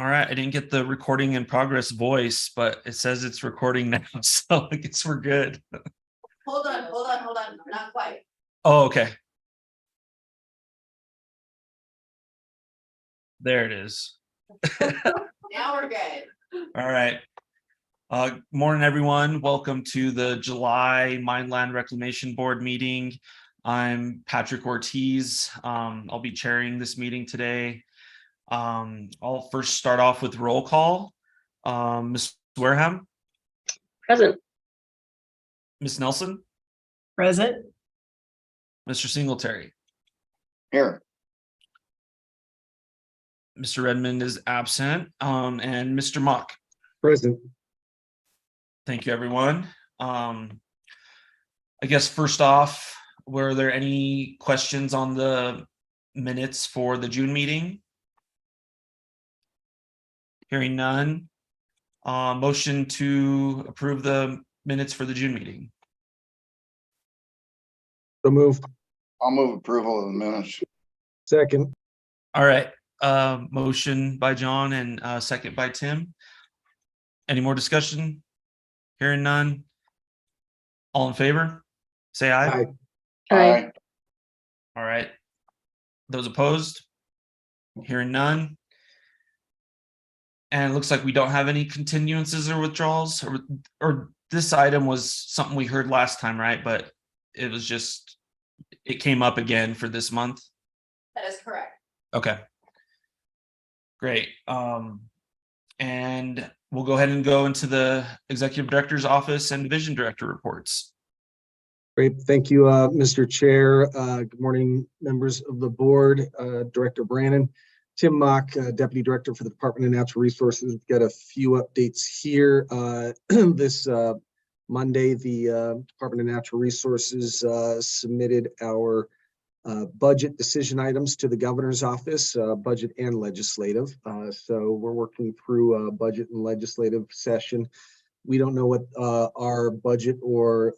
All right, I didn't get the recording in progress voice, but it says it's recording now, so I guess we're good. Hold on, not quite. Oh, okay. There it is. Now we're good. All right. Morning, everyone. Welcome to the July Mineland Reclamation Board meeting. I'm Patrick Ortiz. I'll be chairing this meeting today. I'll first start off with roll call. Ms. Wareham? Present. Ms. Nelson? Present. Mr. Singletary? Here. Mr. Redmond is absent. And Mr. Mock? Present. Thank you, everyone. I guess first off, were there any questions on the minutes for the June meeting? Hearing none. Motion to approve the minutes for the June meeting. So moved. I'll move approval of the minutes. Second. All right. Motion by John and second by Tim. Any more discussion? Hearing none. All in favor? Say aye. Aye. All right. Those opposed? Hearing none. And it looks like we don't have any continuances or withdrawals, or this item was something we heard last time, right? But it was just, it came up again for this month. That is correct. Okay. Great. And we'll go ahead and go into the executive director's office and division director reports. Great. Thank you, Mr. Chair. Good morning, members of the board, Director Brannon. Tim Mock, Deputy Director for the Department of Natural Resources. We've got a few updates here. This Monday, the Department of Natural Resources submitted our budget decision items to the governor's office, budget and legislative. So we're working through a budget and legislative session. We don't know what our budget or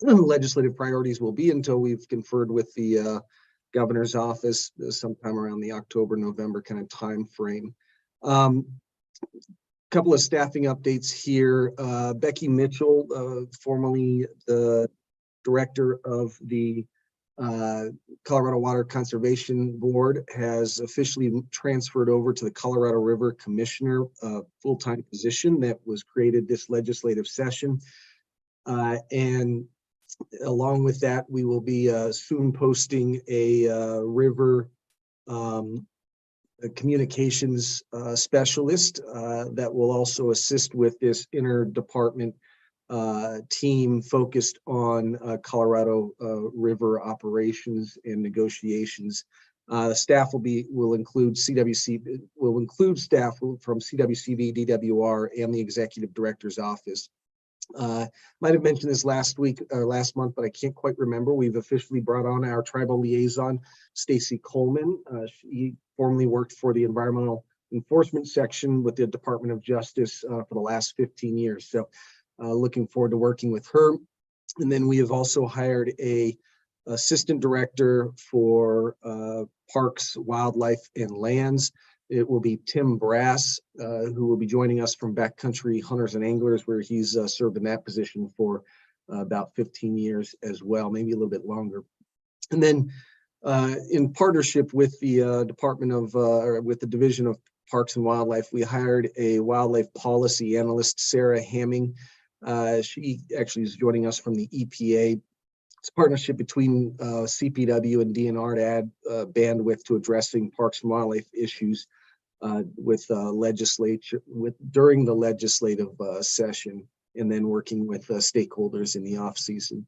legislative priorities will be until we've conferred with the governor's office sometime around the October, November kind of time frame. Couple of staffing updates here. Becky Mitchell, formerly the director of the Colorado Water Conservation Board, has officially transferred over to the Colorado River Commissioner full-time position that was created this legislative session. And along with that, we will be soon posting a river a communications specialist that will also assist with this interdepartment team focused on Colorado River operations and negotiations. The staff will include staff from CWCV, DWR, and the executive director's office. Might have mentioned this last week or last month, but I can't quite remember. We've officially brought on our tribal liaison, Stacy Coleman. She formerly worked for the environmental enforcement section with the Department of Justice for the last 15 years. So looking forward to working with her. And then we have also hired a assistant director for parks, wildlife, and lands. It will be Tim Brass, who will be joining us from Backcountry Hunters and Anglers, where he's served in that position for about 15 years as well, maybe a little bit longer. And then in partnership with the Department of, or with the Division of Parks and Wildlife, we hired a wildlife policy analyst, Sarah Hamming. She actually is joining us from the EPA. It's a partnership between CPW and DNR to add bandwidth to addressing parks and wildlife issues with legislature during the legislative session, and then working with stakeholders in the off season.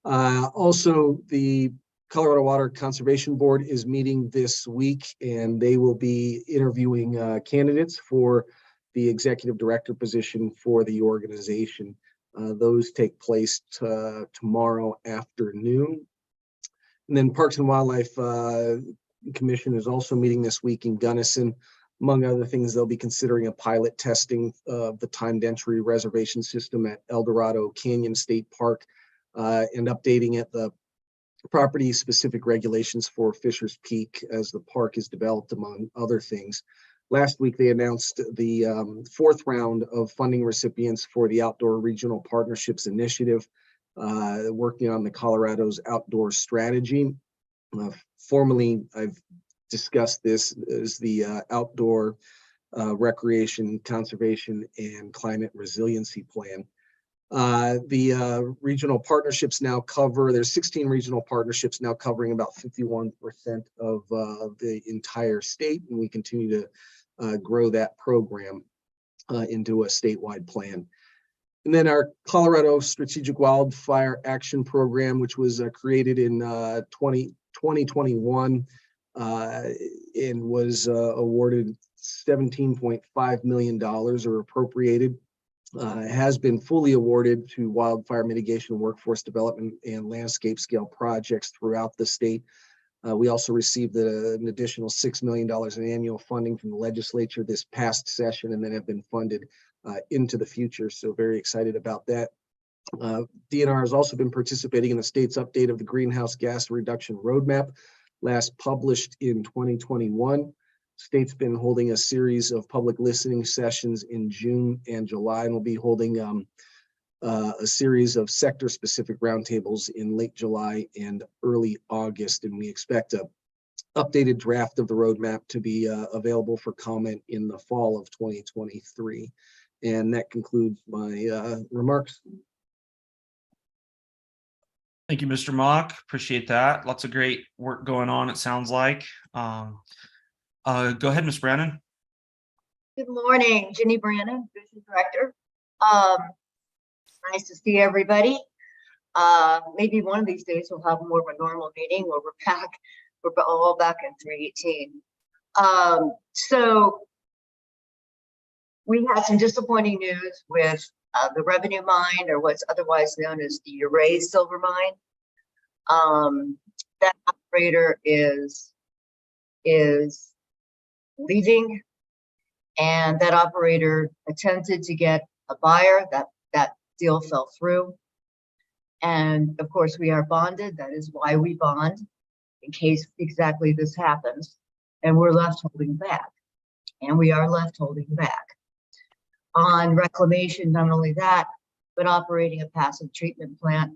Also, the Colorado Water Conservation Board is meeting this week, and they will be interviewing candidates for the executive director position for the organization. Those take place tomorrow afternoon. And then Parks and Wildlife Commission is also meeting this week in Gunnison. Among other things, they'll be considering a pilot testing of the timed entry reservation system at El Dorado Canyon State Park and updating it, the property specific regulations for Fisher's Peak as the park is developed, among other things. last week they announced the fourth round of funding recipients for the Outdoor Regional Partnerships Initiative, working on the Colorado's outdoor strategy. Formerly, I've discussed this as the Outdoor Recreation, Conservation, and Climate Resiliency Plan. The regional partnerships now cover, there's 16 regional partnerships now covering about 51% of the entire state, and we continue to grow that program into a statewide plan. And then our Colorado Strategic Wildfire Action Program, which was created in 2021 and was awarded $17.5 million or appropriated, has been fully awarded to wildfire mitigation, workforce development, and landscape scale projects throughout the state. We also received an additional $6 million in annual funding from the legislature this past session, and then have been funded into the future. So very excited about that. DNR has also been participating in the state's update of the greenhouse gas reduction roadmap, last published in 2021. State's been holding a series of public listening sessions in June and July, and will be holding a series of sector-specific roundtables in late July and early August. And we expect an updated draft of the roadmap to be available for comment in the fall of 2023. And that concludes my remarks. Thank you, Mr. Mock. Appreciate that. Lots of great work going on, it sounds like. Go ahead, Ms. Brannon. Good morning, Jenny Brannon, Vision Director. Nice to see everybody. Maybe one of these days we'll have more of a normal meeting where we're back. We're all back in 318. So we had some disappointing news with the revenue mine, or what's otherwise known as the Array Silver Mine. That operator is leaving, and that operator attempted to get a buyer. That deal fell through, and of course we are bonded. That is why we bond, in case exactly this happens, and we're left holding back, and we are left holding back on reclamation. Not only that, but operating a passive treatment plant.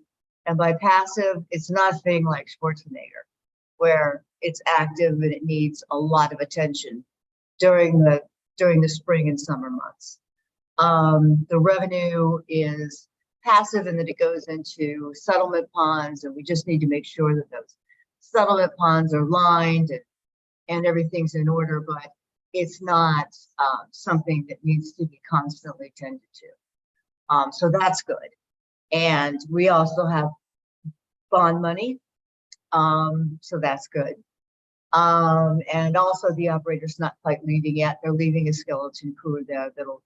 And by passive, it's nothing like Schwarzenegger, where it's active and it needs a lot of attention during the spring and summer months. The revenue is passive in that it goes into settlement ponds, and we just need to make sure that those settlement ponds are lined and everything's in order, but it's not something that needs to be constantly tended to. So that's good. And we also have bond money, so that's good. And also the operator's not quite leaving yet. They're leaving a skeleton crew there that'll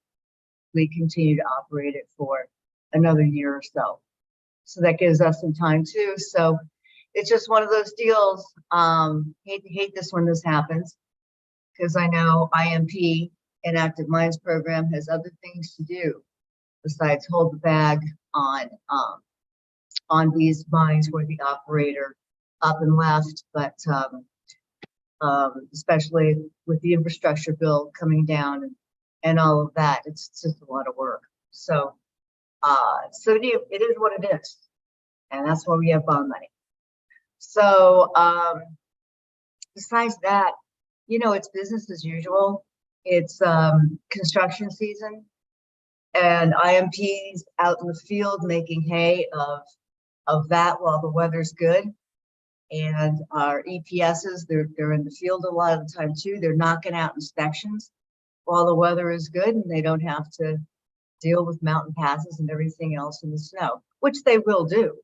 continue to operate it for another year or so. So that gives us some time too. So it's just one of those deals. Hate this when this happens, because I know IMP, Inactive Mines Program, has other things to do besides hold the bag on these mines where the operator up and left. But especially with the infrastructure bill coming down and all of that, it's just a lot of work. So it is what it is, and that's why we have bond money. So besides that, it's business as usual. It's construction season, and IMP's out in the field making hay of that while the weather's good. And our EPSs, they're in the field a lot of the time too. They're knocking out inspections while the weather is good, and they don't have to deal with mountain passes and everything else in the snow, which they will do.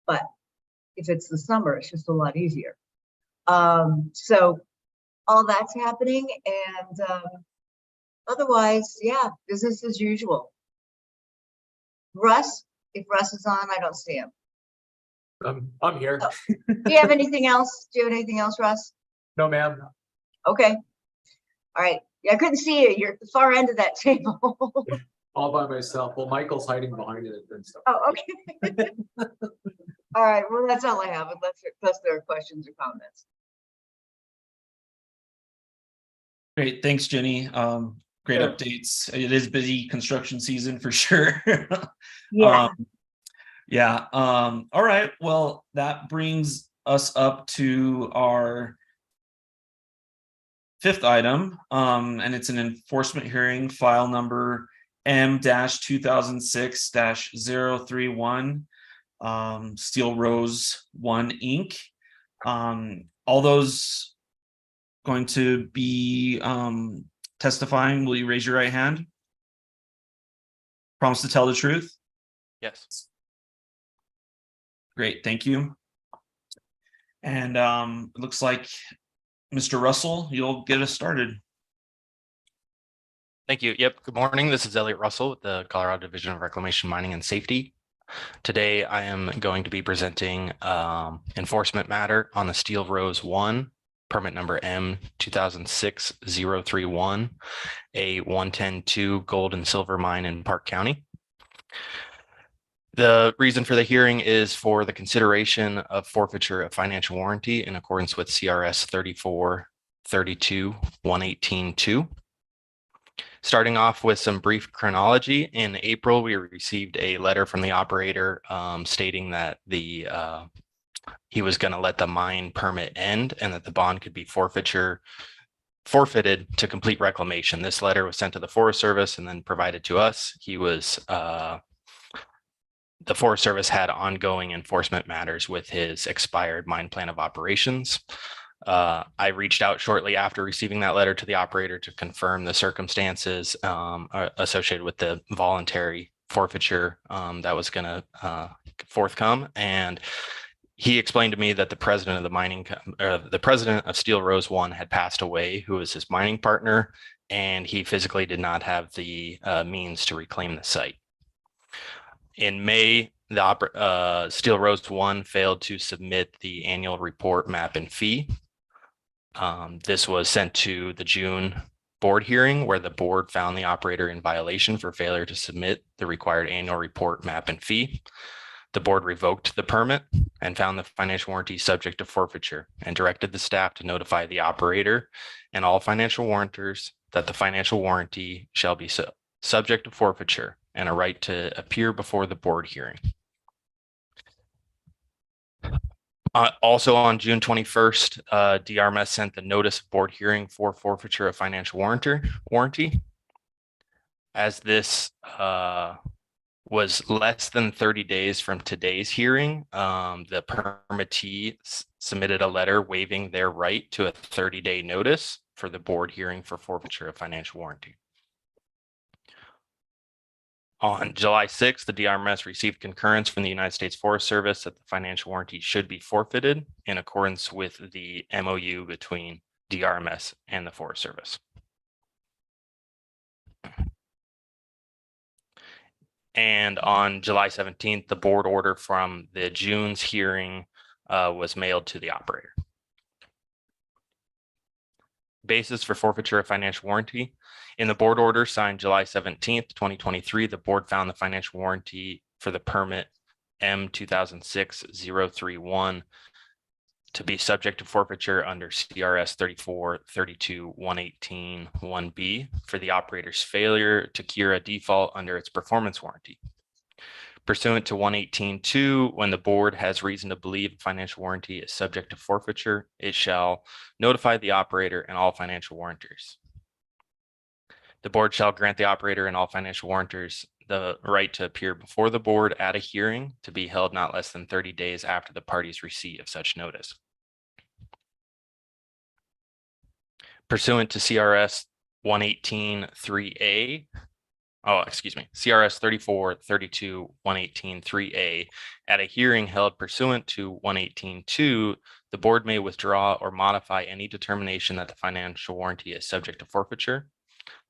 But if it's the summer, it's just a lot easier. So all that's happening, and otherwise, yeah, business as usual. Russ, if Russ is on, I don't see him. I'm here. Oh. Do you have anything else? Do you have anything else, Russ? No, ma'am. Okay. All right. Yeah, I couldn't see you. You're at the far end of that table. All by myself. Well, Michael's hiding behind it and stuff. Oh, okay. All right. Well, that's all I have, unless there are questions or comments. Great, thanks, Jenny. Great Sure. updates. It is busy construction season for sure. Yeah, Yeah, all right, well, that brings us up to our fifth item, and it's an enforcement hearing, file number M-2006-031, Steel Rose One Inc. All those going to be testifying, will you raise your right hand? Promise to tell the truth? Yes. Great, thank you. And it looks like Mr. Russell, you'll get us started. Thank you. Yep. Good morning. This is Elliot Russell with the Colorado Division of Reclamation, Mining and Safety. Today, I am going to be presenting enforcement matter on the Steel Rose 1, permit number M-2006-031, a 110-2 gold and silver mine in Park County. The reason for the hearing is for the consideration of forfeiture of financial warranty in accordance with CRS 3432-118-2. Starting off with some brief chronology, in April, we received a letter from the operator stating that he was going to let the mine permit end and that the bond could be forfeited to complete reclamation. This letter was sent to the Forest Service and then provided to us. The Forest Service had ongoing enforcement matters with his expired mine plan of operations. I reached out shortly after receiving that letter to the operator to confirm the circumstances associated with the voluntary forfeiture that was going to forthcome. And he explained to me that the president of the president of Steel Rose 1 had passed away, who was his mining partner, and he physically did not have the means to reclaim the site. In May, the Steel Rose 1 failed to submit the annual report, map, and fee. This was sent to the June board hearing, where the board found the operator in violation for failure to submit the required annual report, map, and fee. The board revoked the permit and found the financial warranty subject to forfeiture and directed the staff to notify the operator and all financial warrantors that the financial warranty shall be subject to forfeiture and a right to appear before the board hearing. Also on June 21st, DRMS sent the notice of board hearing for forfeiture of financial warranty. As this was less than 30 days from today's hearing, the permittee submitted a letter waiving their right to a 30-day notice for the board hearing for forfeiture of financial warranty. On July 6th, the DRMS received concurrence from the United States Forest Service that the financial warranty should be forfeited in accordance with the MOU between DRMS and the Forest Service. And on July 17th, the board order from the June's hearing was mailed to the operator. Basis for forfeiture of financial warranty. In the board order signed July 17th, 2023, the board found the financial warranty for the permit M-2006-031 to be subject to forfeiture under CRS 3432-118-1B for the operator's failure to cure a default under its performance warranty. Pursuant to 118.2, when the board has reason to believe financial warranty is subject to forfeiture, it shall notify the operator and all financial warrantors. The board shall grant the operator and all financial warrantors the right to appear before the board at a hearing to be held not less than 30 days after the party's receipt of such notice. Pursuant to CRS 118.3A, CRS 3432-118.3A, at a hearing held pursuant to 118.2, the board may withdraw or modify any determination that the financial warranty is subject to forfeiture,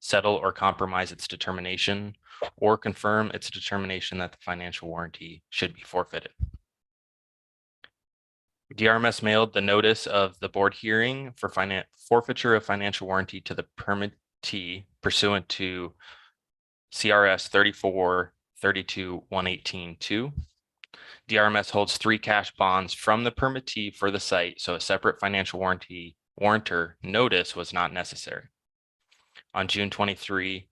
settle or compromise its determination, or confirm its determination that the financial warranty should be forfeited. DRMS mailed the notice of the board hearing for forfeiture of financial warranty to the permittee pursuant to CRS 3432-118.2. DRMS holds 3 cash bonds from the permittee for the site, so a separate financial warrantor notice was not necessary. On June 23rd,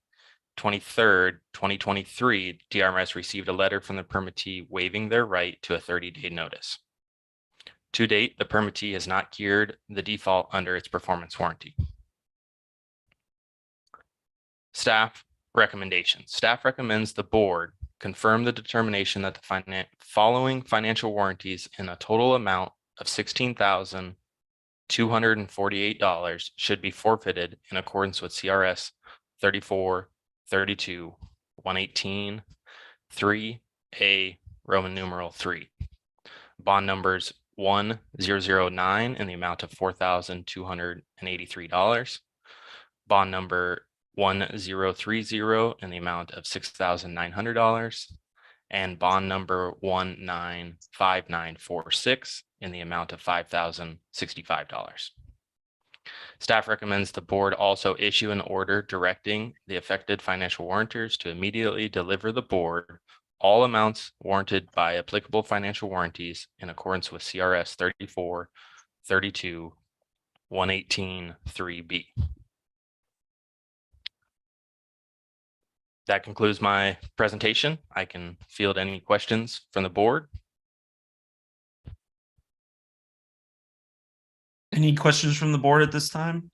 2023, DRMS received a letter from the permittee waiving their right to a 30-day notice. To date, the permittee has not cured the default under its performance warranty. Staff recommendations. Staff recommends the board confirm the determination that the following financial warranties in a total amount of $16,248 should be forfeited in accordance with CRS 3432-118 3A Roman numeral 3. Bond numbers 1009 in the amount of $4,283. Bond number 1030 in the amount of $6,900. And bond number 195946 in the amount of $5,065. Staff recommends the board also issue an order directing the affected financial warrantors to immediately deliver the board all amounts warranted by applicable financial warranties in accordance with CRS 3432-118 3B. That concludes my presentation. I can field any questions from the board. Any questions from the board at this time?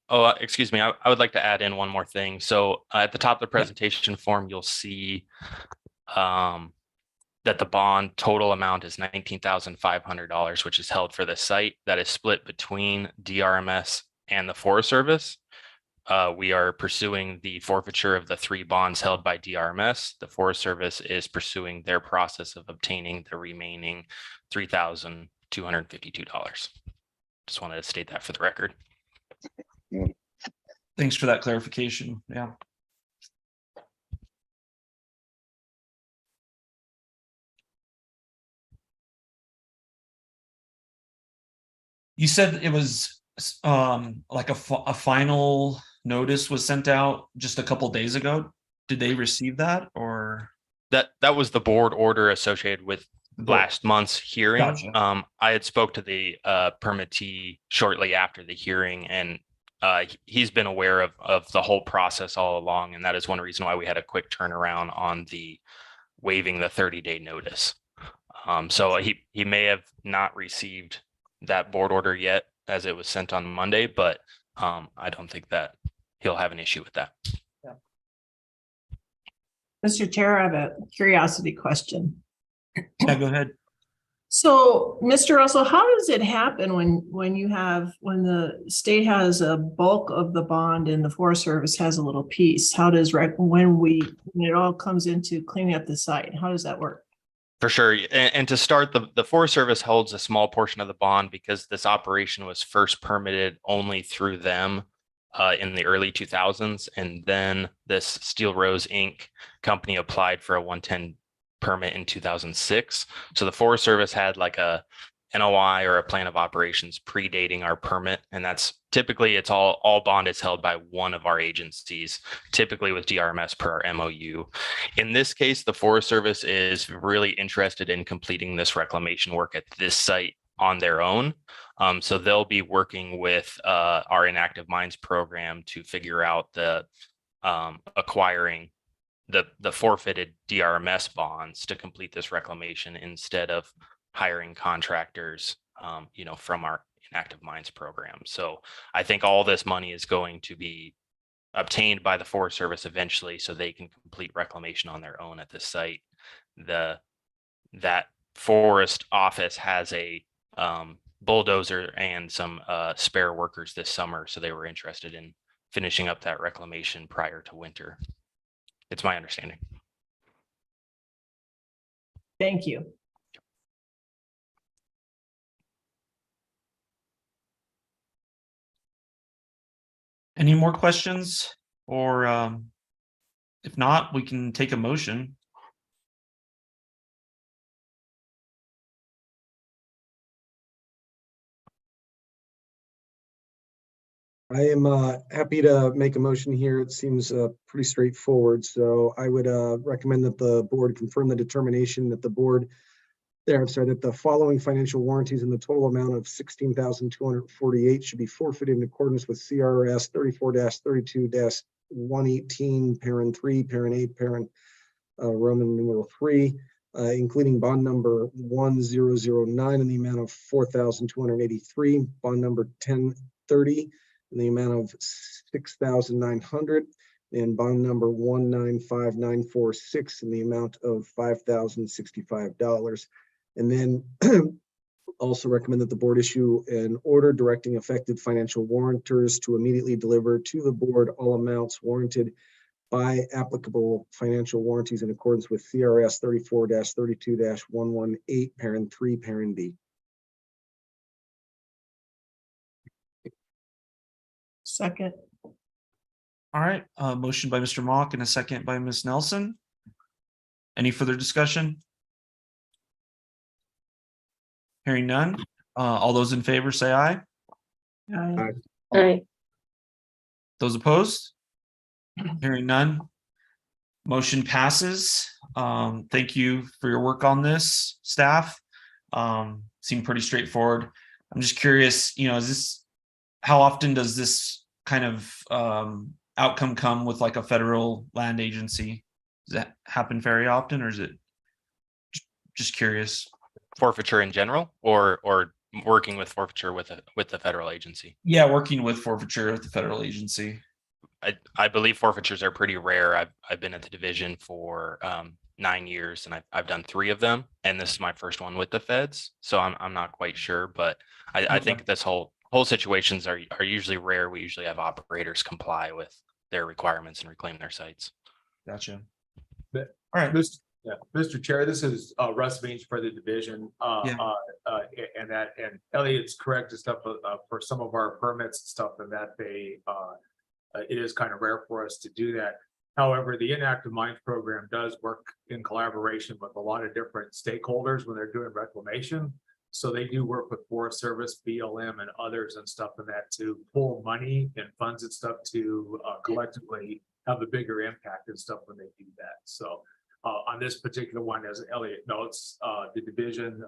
Oh, excuse me. I would like to add in one more thing. So at the top of the presentation form, you'll see that the bond total amount is $19,500, which is held for the site. That is split between DRMS and the Forest Service. We are pursuing the forfeiture of the 3 bonds held by DRMS. The Forest Service is pursuing their process of obtaining the remaining $3,252. Just wanted to state that for the record. Thanks for that clarification. Yeah. You said it was like a final notice was sent out just a couple days ago. Did they receive that, or? That was the board order associated with last month's hearing. Gotcha. I had spoke to the permittee shortly after the hearing, and he's been aware of the whole process all along, and that is one reason why we had a quick turnaround on the waiving the 30-day notice. So he may have not received that board order yet, as it was sent on Monday, but I don't think that he'll have an issue with that. Mr. Chair, I have a curiosity question. Yeah, go ahead. So, Mr. Russell, how does it happen when the state has a bulk of the bond and the Forest Service has a little piece? How does when it all comes into cleaning up the site? How does that work? For sure. And to start, the Forest Service holds a small portion of the bond because this operation was first permitted only through them in the early 2000s. And then this Steel Rose Inc. company applied for a 110 permit in 2006. So the Forest Service had like a NOI or a plan of operations predating our permit. And that's typically it's all bond is held by one of our agencies, typically with DRMS per our MOU. In this case, the Forest Service is really interested in completing this reclamation work at this site on their own. So they'll be working with our inactive mines program to figure out the acquiring the forfeited DRMS bonds to complete this reclamation instead of hiring contractors, from our inactive mines program. So I think all this money is going to be obtained by the Forest Service eventually, so they can complete reclamation on their own at this site. That forest office has a bulldozer and some spare workers this summer, so they were interested in finishing up that reclamation prior to winter. It's my understanding. Thank you. Any more questions? Or if not, we can take a motion. I am happy to make a motion here. It seems pretty straightforward. So I would recommend that the board confirm the determination that the board I'm sorry, that the following financial warranties in the total amount of $16,248 should be forfeited in accordance with CRS 34-32-118, parent 3, parent 8, parent Roman numeral 3, including bond number 1009 in the amount of $4,283, bond number 1030 in the amount of $6,900, and bond number 195946 in the amount of $5,065. And then also recommend that the board issue an order directing affected financial warrantors to immediately deliver to the board all amounts warranted by applicable financial warranties in accordance with CRS 34-32-118, parent 3, parent B. Second. All right, motion by Mr. Mock and a second by Ms. Nelson. Any further discussion? Hearing none. All those in favor say aye. Aye. Aye. Those opposed? Hearing none. Motion passes. Thank you for your work on this, staff. Seemed pretty straightforward. I'm just curious, how often does this kind of outcome come with like a federal land agency? Does that happen very often, or is it just curious? Forfeiture in general, or working with forfeiture with the federal agency? Yeah, working with forfeiture at the federal agency. I believe forfeitures are pretty rare. I've been at the division for 9 years, and I've done 3 of them, and this is my first one with the feds, so I'm not quite sure, but I think this whole situations are usually rare. We usually have operators comply with their requirements and reclaim their sites. Gotcha. But- All right. Mr. Chair, this is Russ Means for the division. And Elliot's correct and stuff for some of our permits and stuff, and that it is kind of rare for us to do that. However, the inactive mines program does work in collaboration with a lot of different stakeholders when they're doing reclamation. So they do work with Forest Service, BLM, and others and stuff in that to pull money and funds and stuff to collectively have a bigger impact and stuff when they do that. So on this particular one, as Elliot notes, the division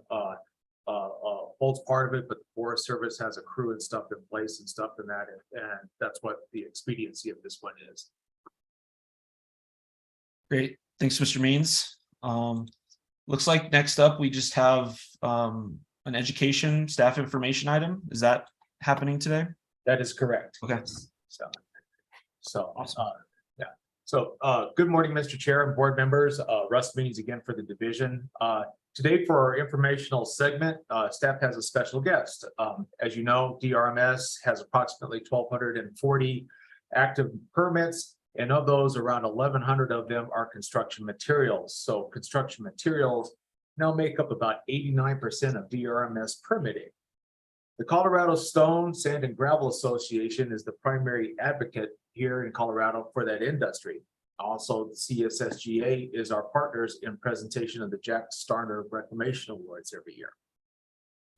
holds part of it, but the Forest Service has a crew and stuff in place and stuff in that, and that's what the expediency of this one is. Great. Thanks, Mr. Means. Looks like next up, we just have an education staff information item. Is that happening today? That is correct. Okay. So Awesome. yeah. So good morning, Mr. Chair and board members. Russ Means again for the division. Today for our informational segment, staff has a special guest. As you know, DRMS has approximately 1,240 active permits, and of those, around 1,100 of them are construction materials. So construction materials now make up about 89% of DRMS permitting. The Colorado Stone, Sand and Gravel Association is the primary advocate here in Colorado for that industry. Also, the CSSGA is our partners in presentation of the Jack Starner Reclamation Awards every year.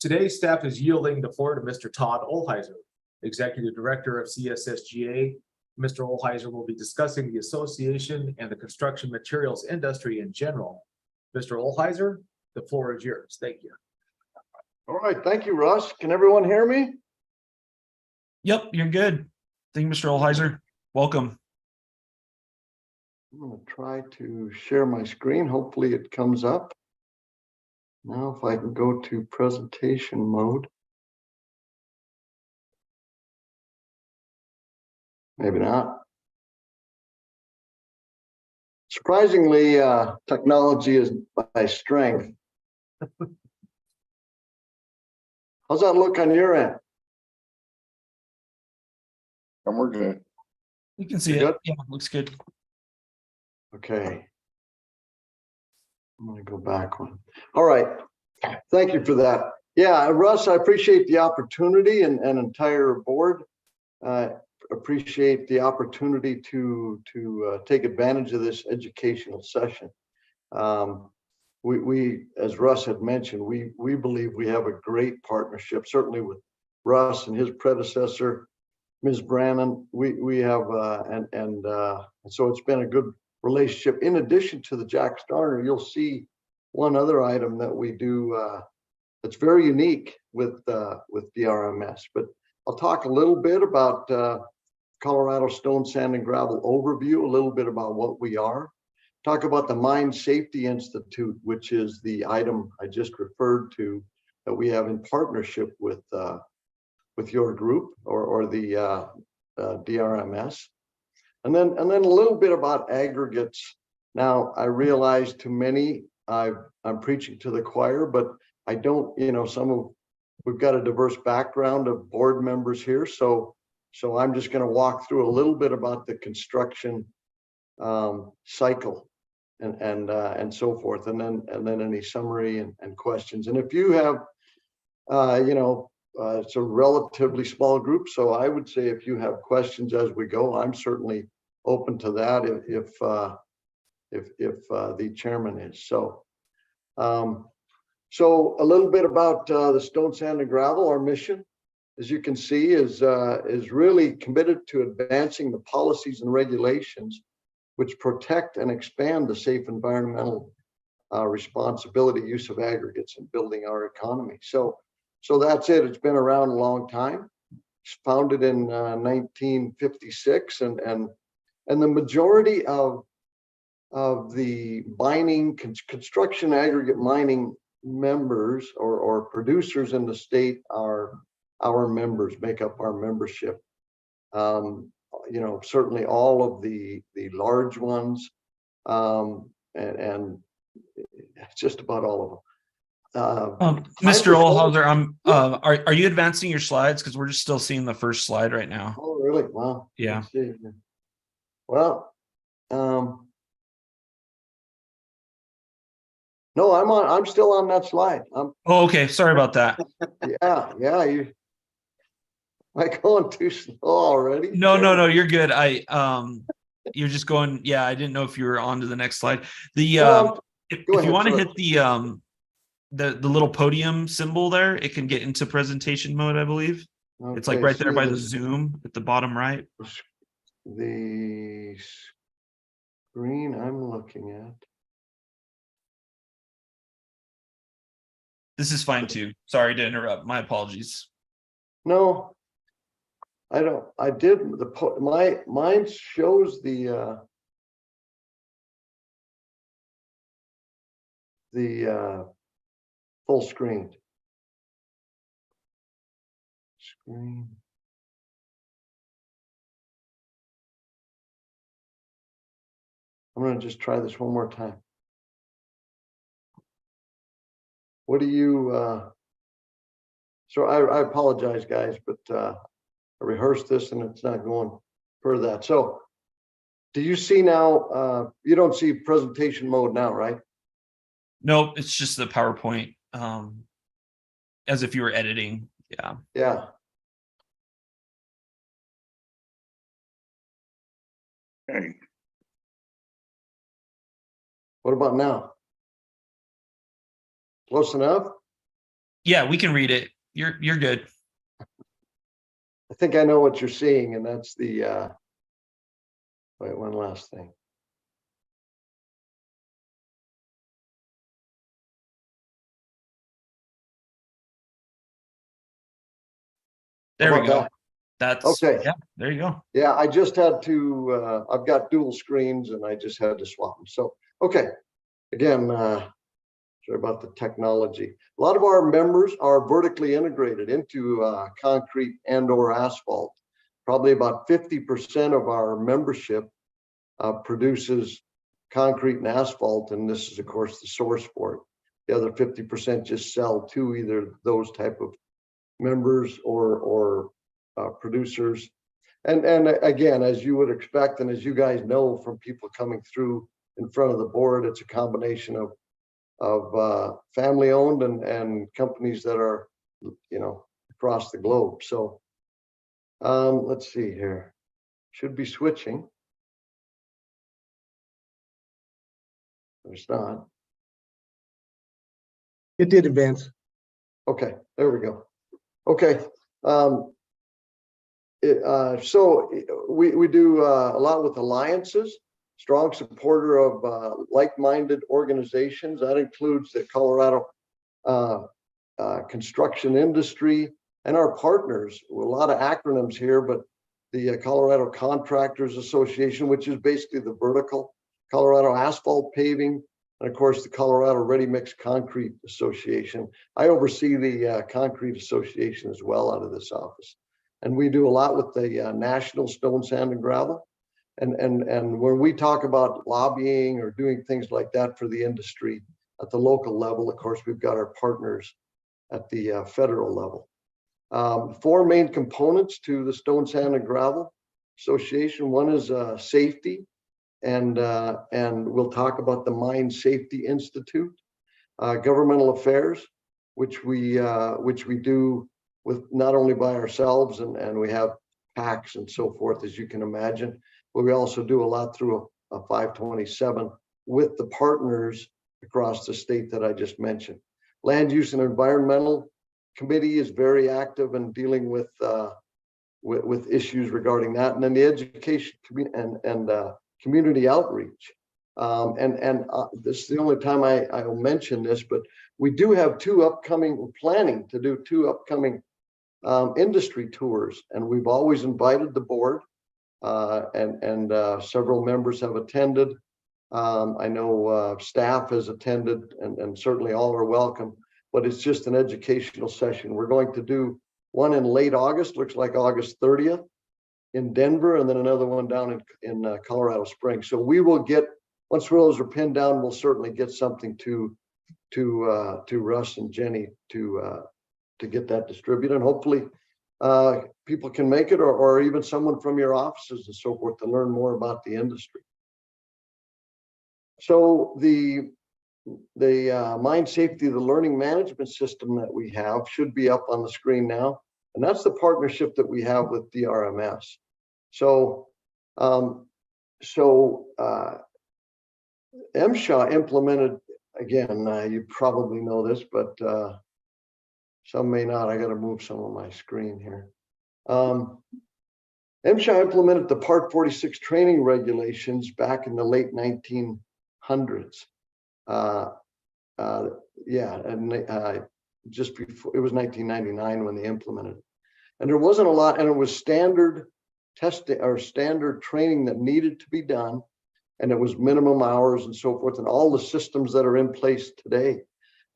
Today, staff is yielding the floor to Mr. Todd Olheiser, Executive Director of CSSGA. Mr. Olheiser will be discussing the association and the construction materials industry in general. Mr. Olheiser, the floor is yours. Thank you. All right, thank you, Russ. Can everyone hear me? Yep, you're good. Thank you, Mr. Olheiser. Welcome. I'm going to try to share my screen. Hopefully it comes up. Now, if I can go to presentation mode. Maybe not. Surprisingly, technology is my strength. How's that look on your end? We're good. You can see You it. good? Yeah, looks good. Okay. I'm going to go back one. All right. Thank you for that. Yeah, Russ, I appreciate the opportunity and entire board. Appreciate the opportunity to take advantage of this educational session. We, as Russ had mentioned, we believe we have a great partnership, certainly with Russ and his predecessor, Ms. Brannon. We have, so it's been a good relationship. In addition to the Jack Starner, you'll see one other item that we do that's very unique with DRMS. But I'll talk a little bit about Colorado Stone, Sand, and Gravel overview, a little bit about what we are. Talk about the Mine Safety Institute, which is the item I just referred to that we have in partnership with your group or the DRMS. And then a little bit about aggregates. Now, I realize to many, I'm preaching to the choir, but I don't, we've got a diverse background of board members here. So I'm just going to walk through a little bit about the construction cycle and so forth, and then any summary and questions. And if you have, it's a relatively small group, so I would say if you have questions as we go, I'm certainly open to that if the chairman is. So a little bit about the Stone, Sand, and Gravel. Our mission, as you can see, is really committed to advancing the policies and regulations which protect and expand the safe environmental responsibility use of aggregates in building our economy. So that's it. It's been around a long time. It's founded in 1956, and the majority of the mining, construction aggregate mining members or producers in the state are our members, make up our membership. Certainly all of the large ones, and just about all of them. Mr. Olhauser, are you advancing your slides? Because we're just still seeing the first slide right now. Oh, really? Wow. Yeah. Let's see. Well, no, I'm still on that slide. Oh, okay. Sorry about that. Yeah. You am I going too slow already? No, you're good. You're just going. Yeah, I didn't know if you were on to the next slide. If you want to hit the little podium symbol there, it can get into presentation mode, I believe. It's like right there by the Zoom at the bottom right. The screen I'm looking at. This is fine too. Sorry to interrupt. My apologies. No, I don't. I did mine shows the full screen. I'm going to just try this one more time. What do you, so I apologize, guys, but I rehearsed this and it's not going per that. So do you see now, you don't see presentation mode now, right? No, it's just the PowerPoint, as if you were editing. Yeah. Yeah. Okay. What about now? Close enough? Yeah, we can read it. You're good. I think I know what you're seeing, and that's the wait, one last thing. There we go. That? That's okay. Yeah, there you go. Yeah, I just had to, I've got dual screens and I just had to swap them. So, okay. Again, sorry about the technology. A lot of our members are vertically integrated into concrete and or asphalt. Probably about 50% of our membership produces concrete and asphalt, and this is of course the source for it. The other 50% just sell to either those type of members or producers. And again, as you would expect, and as you guys know from people coming through in front of the board, it's a combination of family owned and companies that are, across the globe. So let's see here. Should be switching. It's not. It did advance. Okay, there we go. Okay. So we do a lot with alliances. strong supporter of like-minded organizations. That includes the Colorado construction industry and our partners. A lot of acronyms here, but the Colorado Contractors Association, which is basically the vertical, Colorado Asphalt Paving, and of course the Colorado Ready Mix Concrete Association. I oversee the Concrete Association as well out of this office. And we do a lot with the National Stone, Sand, and Gravel. And when we talk about lobbying or doing things like that for the industry at the local level, of course, we've got our partners at the federal level. 4 main components to the Stone, Sand, and Gravel Association. One is safety, and we'll talk about the Mine Safety Institute. Governmental affairs, which we do with not only by ourselves, and we have PACs and so forth, as you can imagine, but we also do a lot through a 527 with the partners across the state that I just mentioned. Land Use and Environmental Committee is very active in dealing with issues regarding that, and then the education and community outreach. This is the only time I will mention this, but we do have we're planning to do 2 upcoming industry tours, and we've always invited the board, and several members have attended. I know staff has attended, and certainly all are welcome, but it's just an educational session. We're going to do one in late August, looks like August 30th in Denver, and then another one down in Colorado Springs. So we will get, once those are pinned down, we'll certainly get something to Russ and Jenny to get that distributed, and hopefully people can make it, or even someone from your offices and so forth, to learn more about the industry. So the mine safety, the learning management system that we have should be up on the screen now, and that's the partnership that we have with DRMS. So MSHA implemented, again, you probably know this, but some may not. I got to move some of my screen here. MSHA implemented the Part 46 training regulations back in the late 1900s. Just before, it was 1999 when they implemented it. And there wasn't a lot, and it was standard testing or standard training that needed to be done. And it was minimum hours and so forth, and all the systems that are in place today.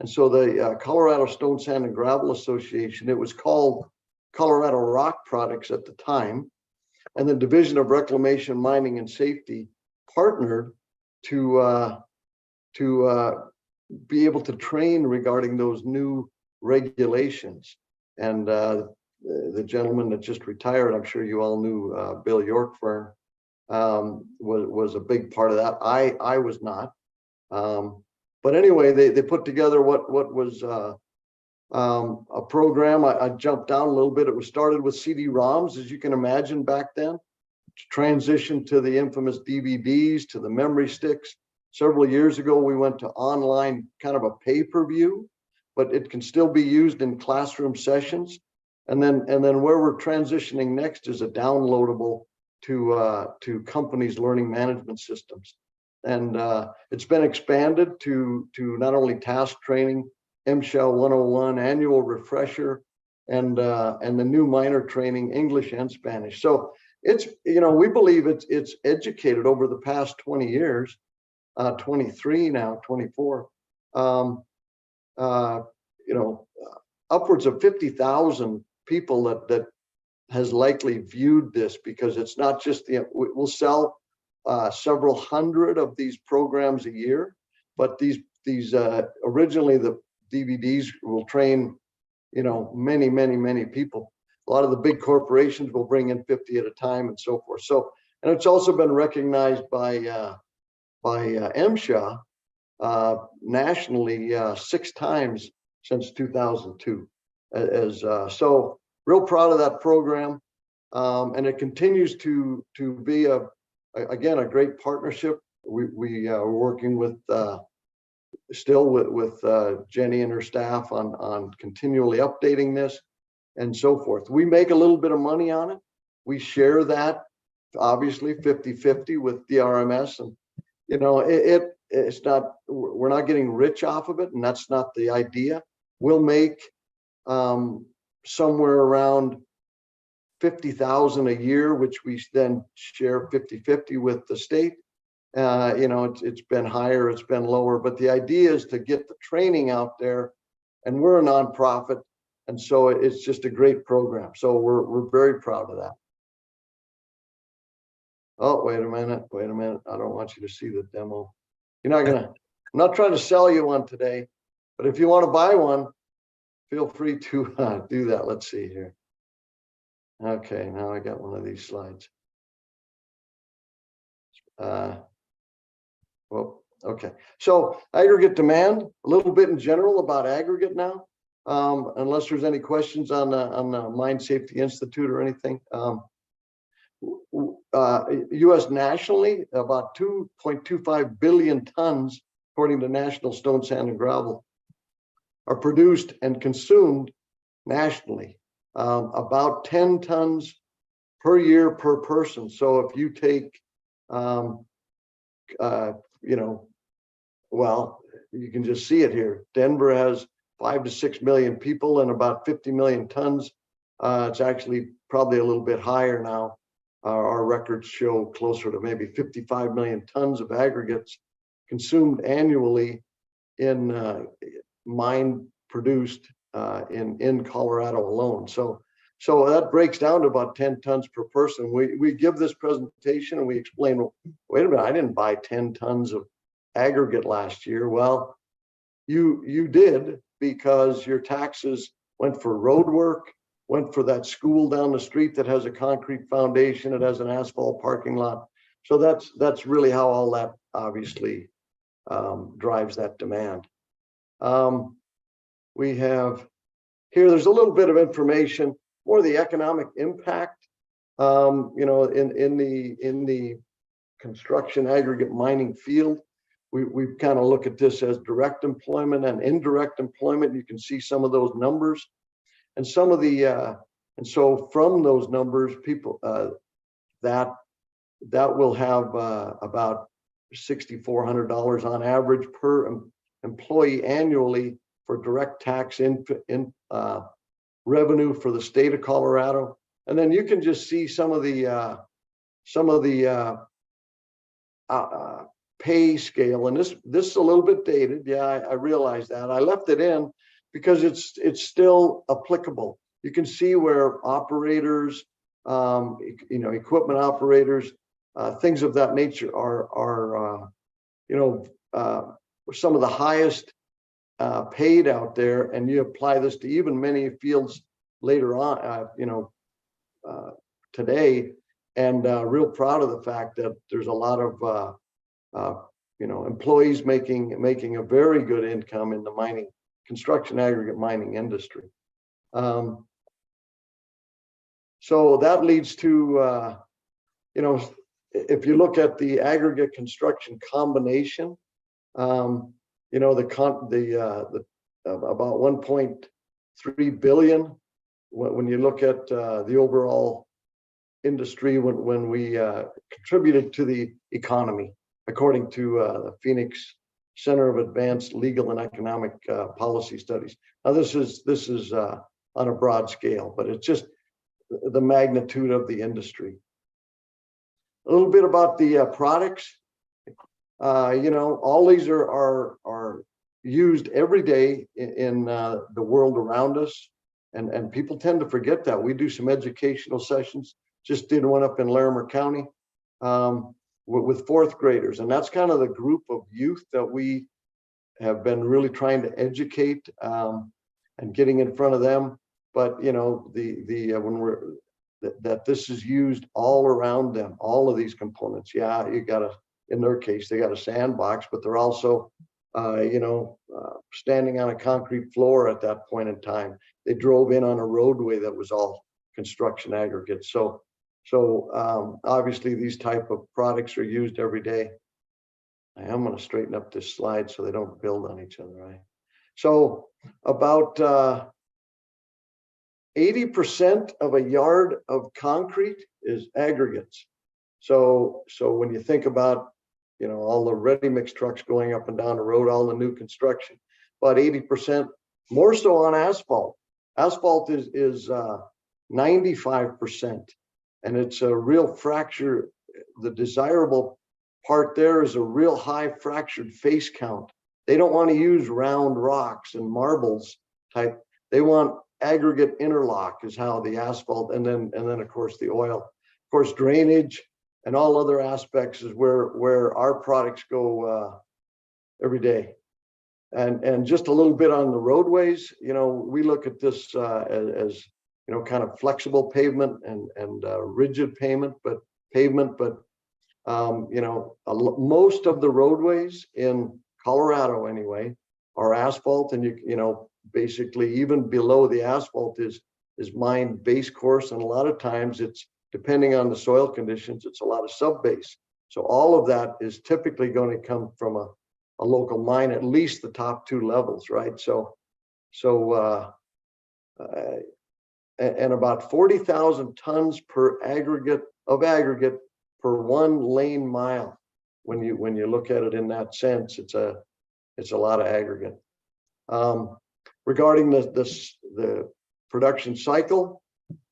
And so the Colorado Stone, Sand, and Gravel Association, it was called Colorado Rock Products at the time, and the Division of Reclamation, Mining, and Safety partnered to be able to train regarding those new regulations. And the gentleman that just retired, I'm sure you all knew, Bill Yorkfern, was a big part of that. I was not. But anyway, they put together what was a program. I jumped down a little bit. It was started with CD-ROMs, as you can imagine back then, to transition to the infamous DVDs, to the memory sticks. Several years ago, we went to online, kind of a pay-per-view, but it can still be used in classroom sessions. And then where we're transitioning next is a downloadable to companies' learning management systems. And it's been expanded to not only task training, MSHA 101, annual refresher, and the new minor training, English and Spanish. So it's, we believe it's educated over the past 20 years, 23 now, 24, upwards of 50,000 people that has likely viewed this, because it's not just we'll sell several hundred of these programs a year, but these originally the DVDs will train, many people. A lot of the big corporations will bring in 50 at a time and so forth. So, and it's also been recognized by MSHA nationally 6 times since 2002. So real proud of that program, and it continues to be again a great partnership. We are working with still with Jenny and her staff on continually updating this and so forth. We make a little bit of money on it. We share that obviously 50-50 with DRMS, and you know, it's not, we're not getting rich off of it, and that's not the idea. We'll make somewhere around 50,000 a year, which we then share 50-50 with the state. You know, it's been higher, it's been lower, but the idea is to get the training out there, and we're a nonprofit, and so it's just a great program. So we're very proud of that. Oh, wait a minute. I don't want you to see the demo. You're not gonna, I'm not trying to sell you one today, but if you want to buy one, feel free to do that. Let's see here. Okay, now I got one of these slides. Well, okay. So aggregate demand, a little bit in general about aggregate now, unless there's any questions on the Mine Safety Institute or anything. U.S. nationally, about 2.25 billion tons, according to National Stone, Sand, and Gravel, are produced and consumed nationally. About 10 tons per year per person. So if you take, you know, well, you can just see it here. Denver has 5 to 6 million people and about 50 million tons. It's actually probably a little bit higher now. Our records show closer to maybe 55 million tons of aggregates consumed annually in mine produced in Colorado alone. So that breaks down to about 10 tons per person. We give this presentation and we explain, well, wait a minute, I didn't buy 10 tons of aggregate last year. Well, you did, because your taxes went for road work, went for that school down the street that has a concrete foundation, it has an asphalt parking lot. So that's really how all that obviously drives that demand. We have here, there's a little bit of information, more the economic impact, you know, in the construction aggregate mining field. We kind of look at this as direct employment and indirect employment. You can see some of those numbers. And some of the, and so from those numbers, people that will have about $6,400 on average per employee annually for direct tax in revenue for the state of Colorado. And then you can just see some of the pay scale. And this is a little bit dated. Yeah, I realize that. I left it in because it's still applicable. You can see where operators, you know, equipment operators, things of that nature are you know, some of the highest paid out there. And you apply this to even many fields later on, you know, today, and real proud of the fact that there's a lot of you know, employees making a very good income in the mining, construction aggregate mining industry. So that leads to, you know, if you look at the aggregate construction combination, you know, about 1.3 billion. When you look at the overall industry, when we contributed to the economy, according to the Phoenix Center of Advanced Legal and Economic Policy Studies. Now, this is on a broad scale, but it's just the magnitude of the industry. A little bit about the products. You know, all these are used every day in the world around us, and people tend to forget that. We do some educational sessions. Just did one up in Larimer County with fourth graders, and that's kind of the group of youth that we have been really trying to educate and getting in front of them. But you know, that this is used all around them, all of these components. Yeah, you got in their case, they got a sandbox, but they're also, you know, standing on a concrete floor at that point in time. They drove in on a roadway that was all construction aggregates. So obviously these type of products are used every day. I am going to straighten up this slide so they don't build on each other, right? So about 80% of a yard of concrete is aggregates. So when you think about, you know, all the ready mix trucks going up and down the road, all the new construction, about 80% more so on asphalt. Asphalt is 95%, and it's a real fracture. The desirable part there is a real high fractured face count. They don't want to use round rocks and marbles type. They want aggregate interlock is how the asphalt, and then of course the oil, of course drainage and all other aspects is where our products go every day. And just a little bit on the roadways, you know, we look at this as you know, kind of flexible pavement and rigid pavement, but you know, most of the roadways in Colorado anyway are asphalt, and you know, basically even below the asphalt is mined base course, and a lot of times it's, depending on the soil conditions, it's a lot of sub-base. So all of that is typically going to come from a local mine, at least the top two levels, right? And about 40,000 tons per aggregate per 1 lane mile. When you look at it in that sense, it's a lot of aggregate. Regarding the production cycle,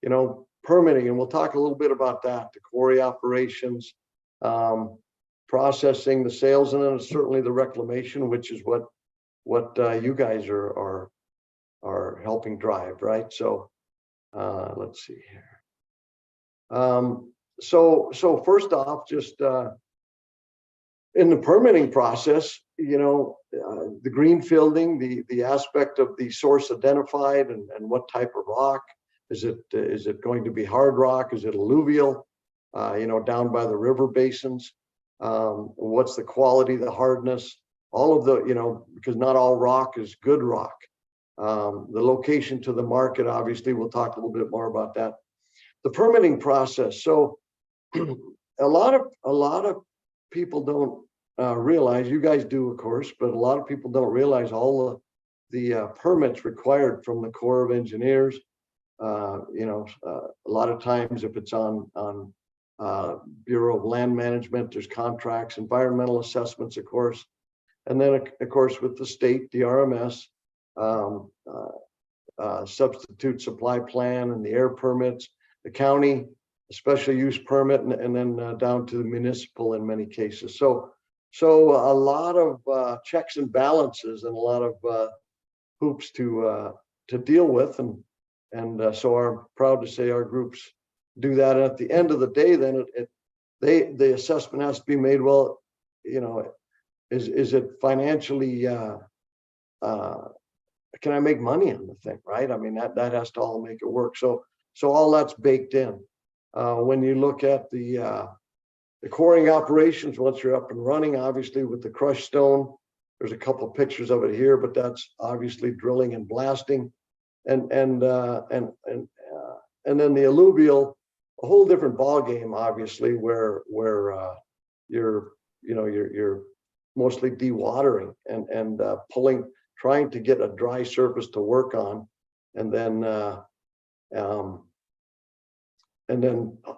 you know, permitting, and we'll talk a little bit about that, the quarry operations, processing, the sales, and then certainly the reclamation, which is what you guys are helping drive, right? So let's see here. So first off, just in the permitting process, you know, the green fielding, the aspect of the source identified, and what type of rock. Is it going to be hard rock? Is it alluvial? You know, down by the river basins. What's the quality, the hardness, all of the, you know, because not all rock is good rock. The location to the market, obviously, we'll talk a little bit more about that. The permitting process. So a lot of people don't realize, you guys do, of course, but a lot of people don't realize all the permits required from the Corps of Engineers. You know, a lot of times if it's on Bureau of Land Management, there's contracts, environmental assessments, of course, and then of course with the state, the RMS, substitute supply plan, and the air permits, the county, a special use permit, and then down to the municipal in many cases. So a lot of checks and balances, and a lot of hoops to deal with, and so I'm proud to say our groups do that. And at the end of the day, then the assessment has to be made. Well, you know, is it financially? Can I make money on the thing, right? I mean, that has to all make it work. So all that's baked in. When you look at the coring operations, once you're up and running, obviously with the crushed stone, there's a couple of pictures of it here, but that's obviously drilling and blasting, and then the alluvial, a whole different ball game, obviously, where you're mostly dewatering and pulling, trying to get a dry surface to work on, and then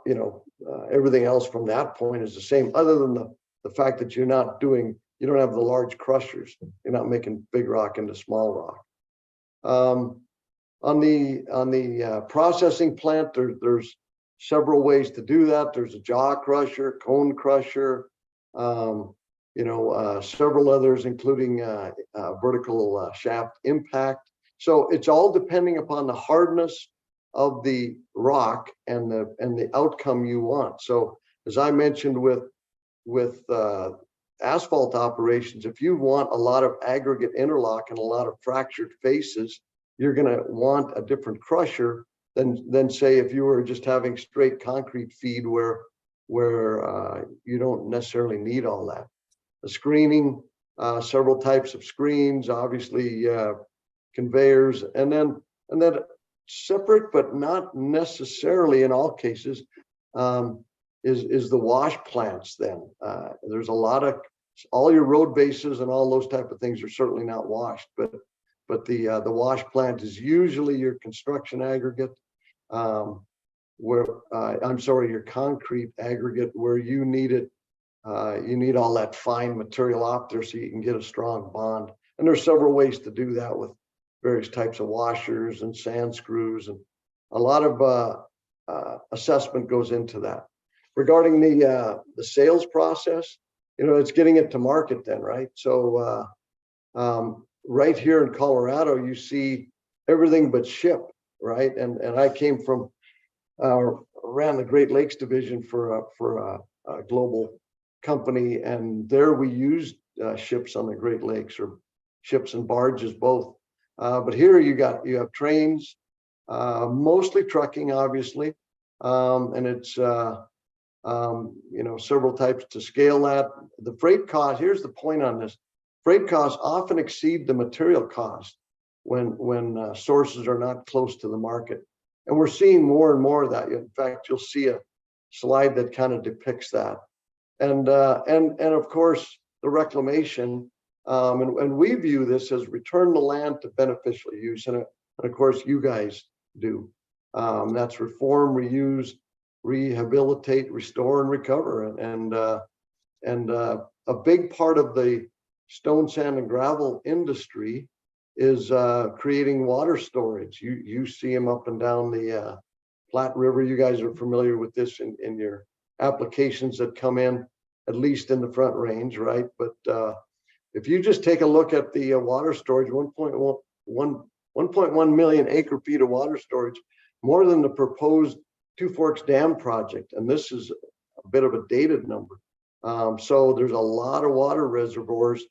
you know, everything else from that point is the same, other than the fact that you don't have the large crushers. You're not making big rock into small rock. On the processing plant, there's several ways to do that. There's a jaw crusher, cone crusher, you know, several others, including vertical shaft impact. So it's all depending upon the hardness of the rock and the outcome you want. So as I mentioned with asphalt operations, if you want a lot of aggregate interlock and a lot of fractured faces, you're going to want a different crusher than say if you were just having straight concrete feed where you don't necessarily need all that. The screening, several types of screens, obviously conveyors, and then separate but not necessarily in all cases is the wash plants. Then there's a lot of, all your road bases and all those type of things are certainly not washed, but the wash plant is usually your construction aggregate. your concrete aggregate where you need it. You need all that fine material out there so you can get a strong bond. And there's several ways to do that with various types of washers and sand screws, and a lot of assessment goes into that. Regarding the sales process, it's getting it to market then, right? So right here in Colorado, you see everything but ship, right? And I came from ran the Great Lakes division for a global company, and there we used ships on the Great Lakes, or ships and barges both. But here you have trains, mostly trucking, obviously, and it's several types to scale that. The freight cost, here's the point on this: freight costs often exceed the material cost when sources are not close to the market, and we're seeing more and more of that. In fact, you'll see a slide that kind of depicts that, and of course the reclamation. And we view this as return the land to beneficial use, and of course you guys do. That's reform, reuse, rehabilitate, restore, and recover. And a big part of the stone, sand, and gravel industry is creating water storage. You see them up and down the Platte River. You guys are familiar with this in your applications that come in, at least in the Front Range, right? But if you just take a look at the water storage, 1.1 million acre feet of water storage, more than the proposed Two Forks Dam project. And this is a bit of a dated number. So there's a lot of water reservoirs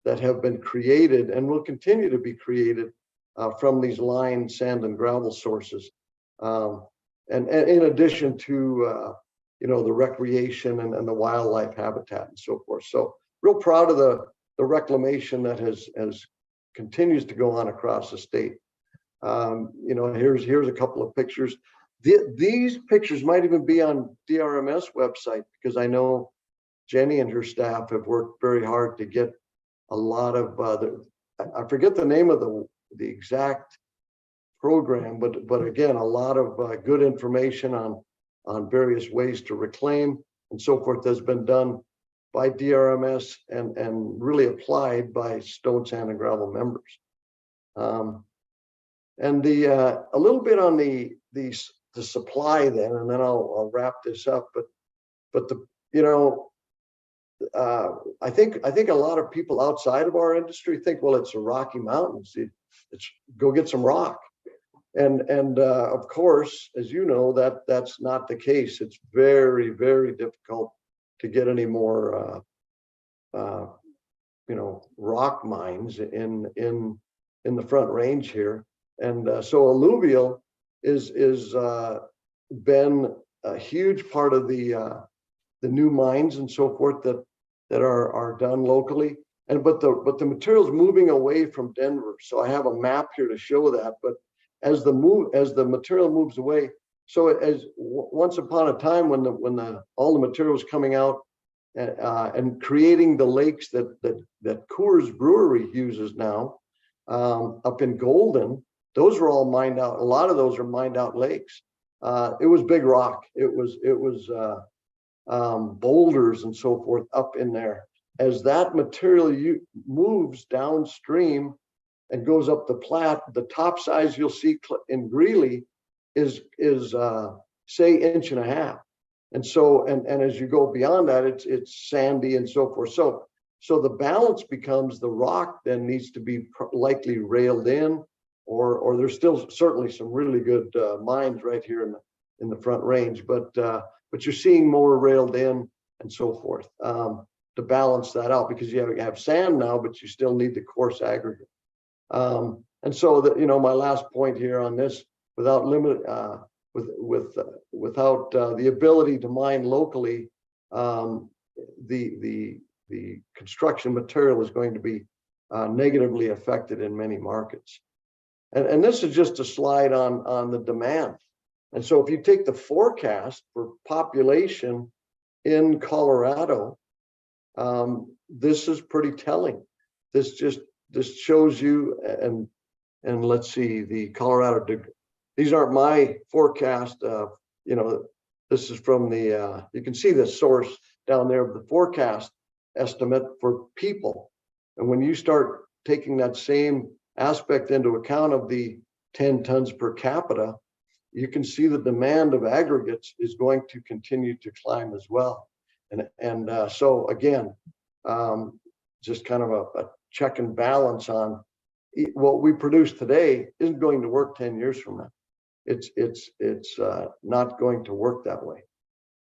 that have been created and will continue to be created from these lined sand and gravel sources. And in addition to, the recreation and the wildlife habitat and so forth. So real proud of the reclamation that has continues to go on across the state. Here's a couple of pictures. These pictures might even be on DRMS website, because I know Jenny and her staff have worked very hard to get a lot of I forget the name of the exact program, but again, a lot of good information on various ways to reclaim and so forth has been done by DRMS and really applied by Stone, Sand, and Gravel members. And a little bit on the supply then, and then I'll wrap this up. But I think a lot of people outside of our industry think, well, it's the Rocky Mountains. It's go get some rock. And of course, as you know, that's not the case. It's very, very difficult to get any more rock mines in the Front Range here. And so alluvial is been a huge part of the new mines and so forth that are done locally. But the material's moving away from Denver. So I have a map here to show that. But as the material moves away, so as once upon a time when all the material was coming out and creating the lakes that Coors Brewery uses now up in Golden, those were all mined out. A lot of those are mined out lakes. It was big rock. It was boulders and so forth up in there. As that material moves downstream and goes up the Platte, the top size you'll see in Greeley is say 1.5 inches. And so, and as you go beyond that, it's sandy and so forth. So the balance becomes the rock then needs to be likely railed in, or there's still certainly some really good mines right here in the Front Range, but you're seeing more railed in and so forth to balance that out, because you have sand now, but you still need the coarse aggregate. And so my last point here on this, without the ability to mine locally, the construction material is going to be negatively affected in many markets. And this is just a slide on the demand. And so if you take the forecast for population in Colorado, this is pretty telling. This shows you, and let's see, the Colorado, these aren't my forecast you know, this is from the, you can see the source down there of the forecast estimate for people. And when you start taking that same aspect into account of the 10 tons per capita, you can see the demand of aggregates is going to continue to climb as well. And so again, just kind of a check and balance on what we produce today isn't going to work 10 years from now. It's not going to work that way.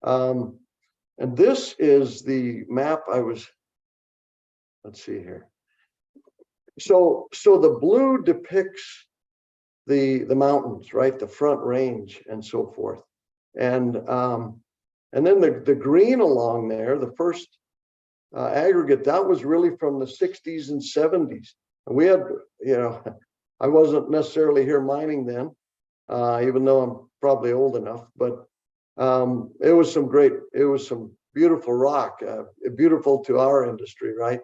And this is the map I was, let's see here. So the blue depicts the mountains, right? The Front Range and so forth. And then the green along there, the first aggregate, that was really from the 60s and 70s. And we had, you know, I wasn't necessarily here mining then, even though I'm probably old enough, but it was some beautiful rock, beautiful to our industry, right?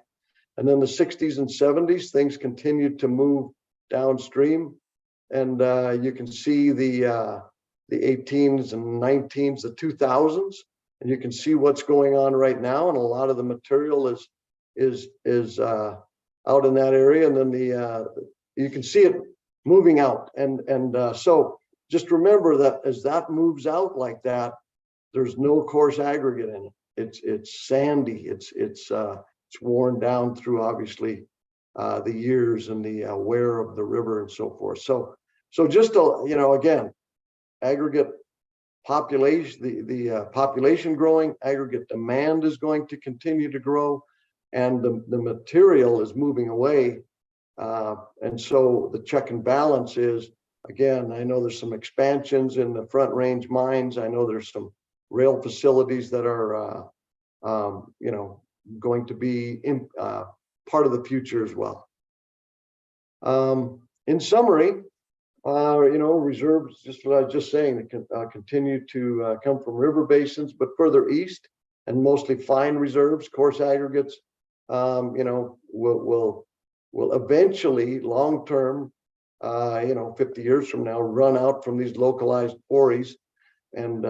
And then the 60s and 70s, things continued to move downstream. And you can see the 18s and 19s, the 2000s, and you can see what's going on right now. And a lot of the material is out in that area. And then you can see it moving out. And so just remember that as that moves out like that, there's no coarse aggregate in it. It's sandy. It's worn down through obviously the years and the wear of the river and so forth. So just to, you know, again, aggregate population, the population growing, aggregate demand is going to continue to grow, and the material is moving away. And so the check and balance is, again, I know there's some expansions in the Front Range mines. I know there's some rail facilities that are, you know, going to be part of the future as well. In summary, you know, reserves, just what I was just saying, they can continue to come from river basins, but further east, and mostly fine reserves, coarse aggregates, you know, will eventually, long term, you know, 50 years from now, run out from these localized quarries, and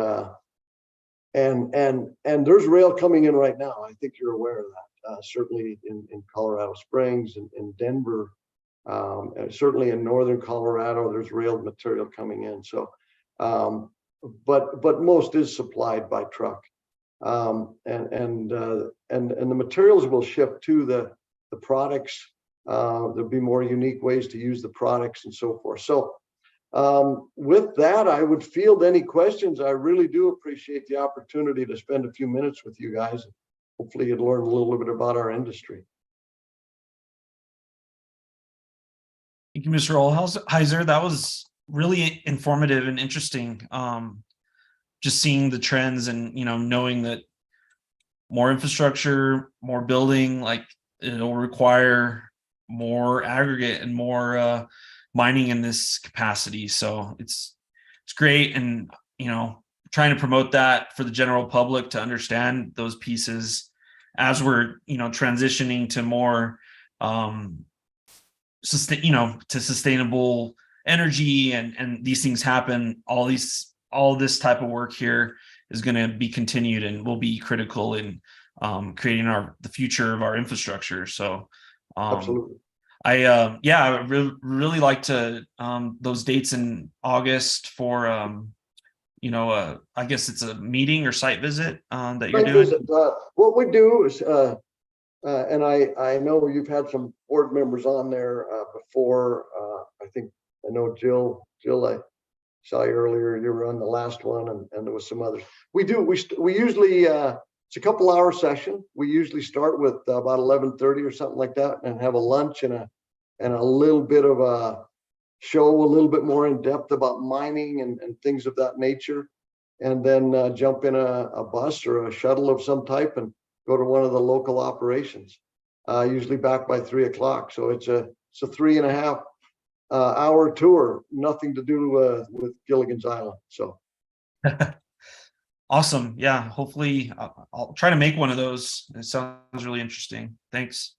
there's rail coming in right now. I think you're aware of that. Certainly in Colorado Springs and in Denver. Certainly in northern Colorado, there's rail material coming in. So, but most is supplied by truck, and the materials will shift to the products. There'll be more unique ways to use the products and so forth. So, with that, I would field any questions. I really do appreciate the opportunity to spend a few minutes with you guys. Hopefully, you'd learn a little bit about our industry. Thank you, Mr. Olheiser. That was really informative and interesting. Just seeing the trends and, you know, knowing that more infrastructure, more building, like it'll require more aggregate and more mining in this capacity. So it's great. And, you know, trying to promote that for the general public to understand those pieces as we're, you know, transitioning to more, to sustainable energy and these things happen. All this type of work here is going to be continued and will be critical in creating the future of our infrastructure. So Absolutely. I really like to those dates in August for you know, I guess it's a meeting or site visit that you're doing. What we do is and I know you've had some board members on there before. I know Jill, I saw you earlier. You were on the last one, and there was some others. We usually it's a couple hour session. We usually start with about 11:30 or something like that, and have a lunch and a little bit of a show, a little bit more in depth about mining and things of that nature, and then jump in a bus or a shuttle of some type and go to one of the local operations, usually back by 3 o'clock. So it's a 3.5 hour tour, nothing to do with Gilligan's Island. So Awesome. Yeah, hopefully I'll try to make one of those. It sounds really interesting. Thanks.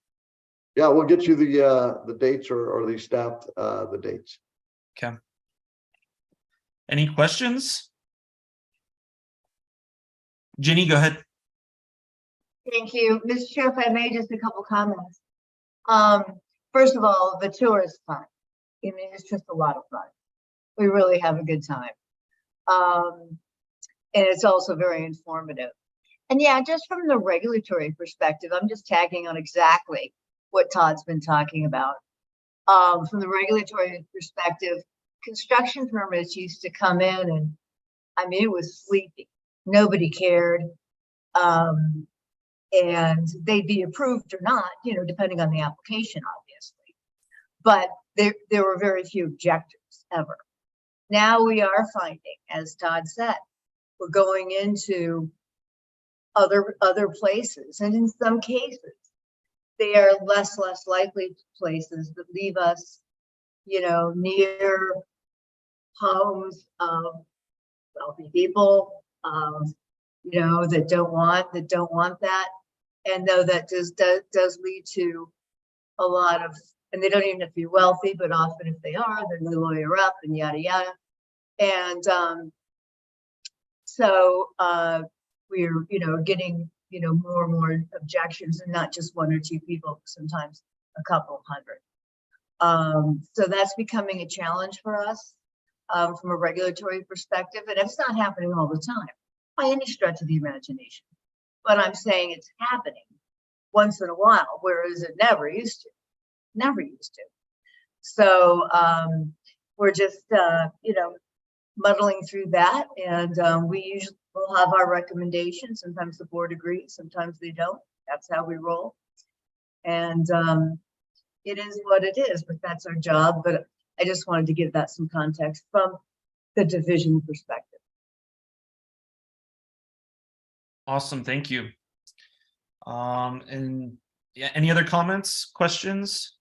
Yeah, we'll get you the dates or the staff the dates. Okay. Any questions? Ginny, go ahead. Thank you. Mr. Chair, if I may, just a couple comments. First of all, the tour is fun. I mean, it's just a lot of fun. We really have a good time. And it's also very informative. And yeah, just from the regulatory perspective, I'm just tagging on exactly what Todd's been talking about. From the regulatory perspective, construction permits used to come in and, I mean, it was sleepy. Nobody cared. And they'd be approved or not, you know, depending on the application, obviously. But there were very few objectors ever. Now we are finding, as Todd said, we're going into other places, and in some cases, they are less likely places that leave us, you know, near homes of wealthy people, you know, that don't want that. And though that does lead to a lot of, and they don't even have to be wealthy, but often if they are, then they lawyer up and yada yada. And so we're, you know, getting, you know, more and more objections, and not just one or two people, sometimes a couple hundred. So that's becoming a challenge for us from a regulatory perspective, and it's not happening all the time by any stretch of the imagination. But I'm saying it's happening once in a while, whereas it never used to. So we're just, you know, muddling through that, and we usually will have our recommendations. Sometimes the board agrees, sometimes they don't. That's how we roll. And it is what it is, but that's our job. But I just wanted to give that some context from the division perspective. Awesome, thank you. And yeah, any other comments, questions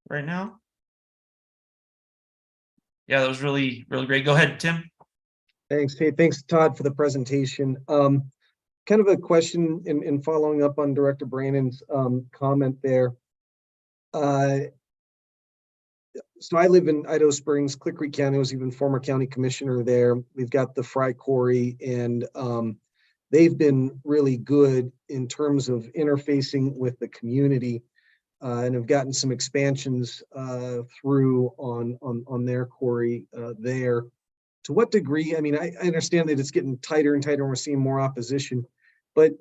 right now? Yeah, that was really great. Go ahead, Tim. Thanks. Hey, thanks, Todd, for the presentation. Kind of a question in following up on Director Brandon's comment there. So I live in Idaho Springs, Click Creek County. I was even former county commissioner there. We've got the Fry Quarry, and they've been really good in terms of interfacing with the community, and have gotten some expansions through on their quarry there. To what degree? I mean, I understand that it's getting tighter and tighter, and we're seeing more opposition, but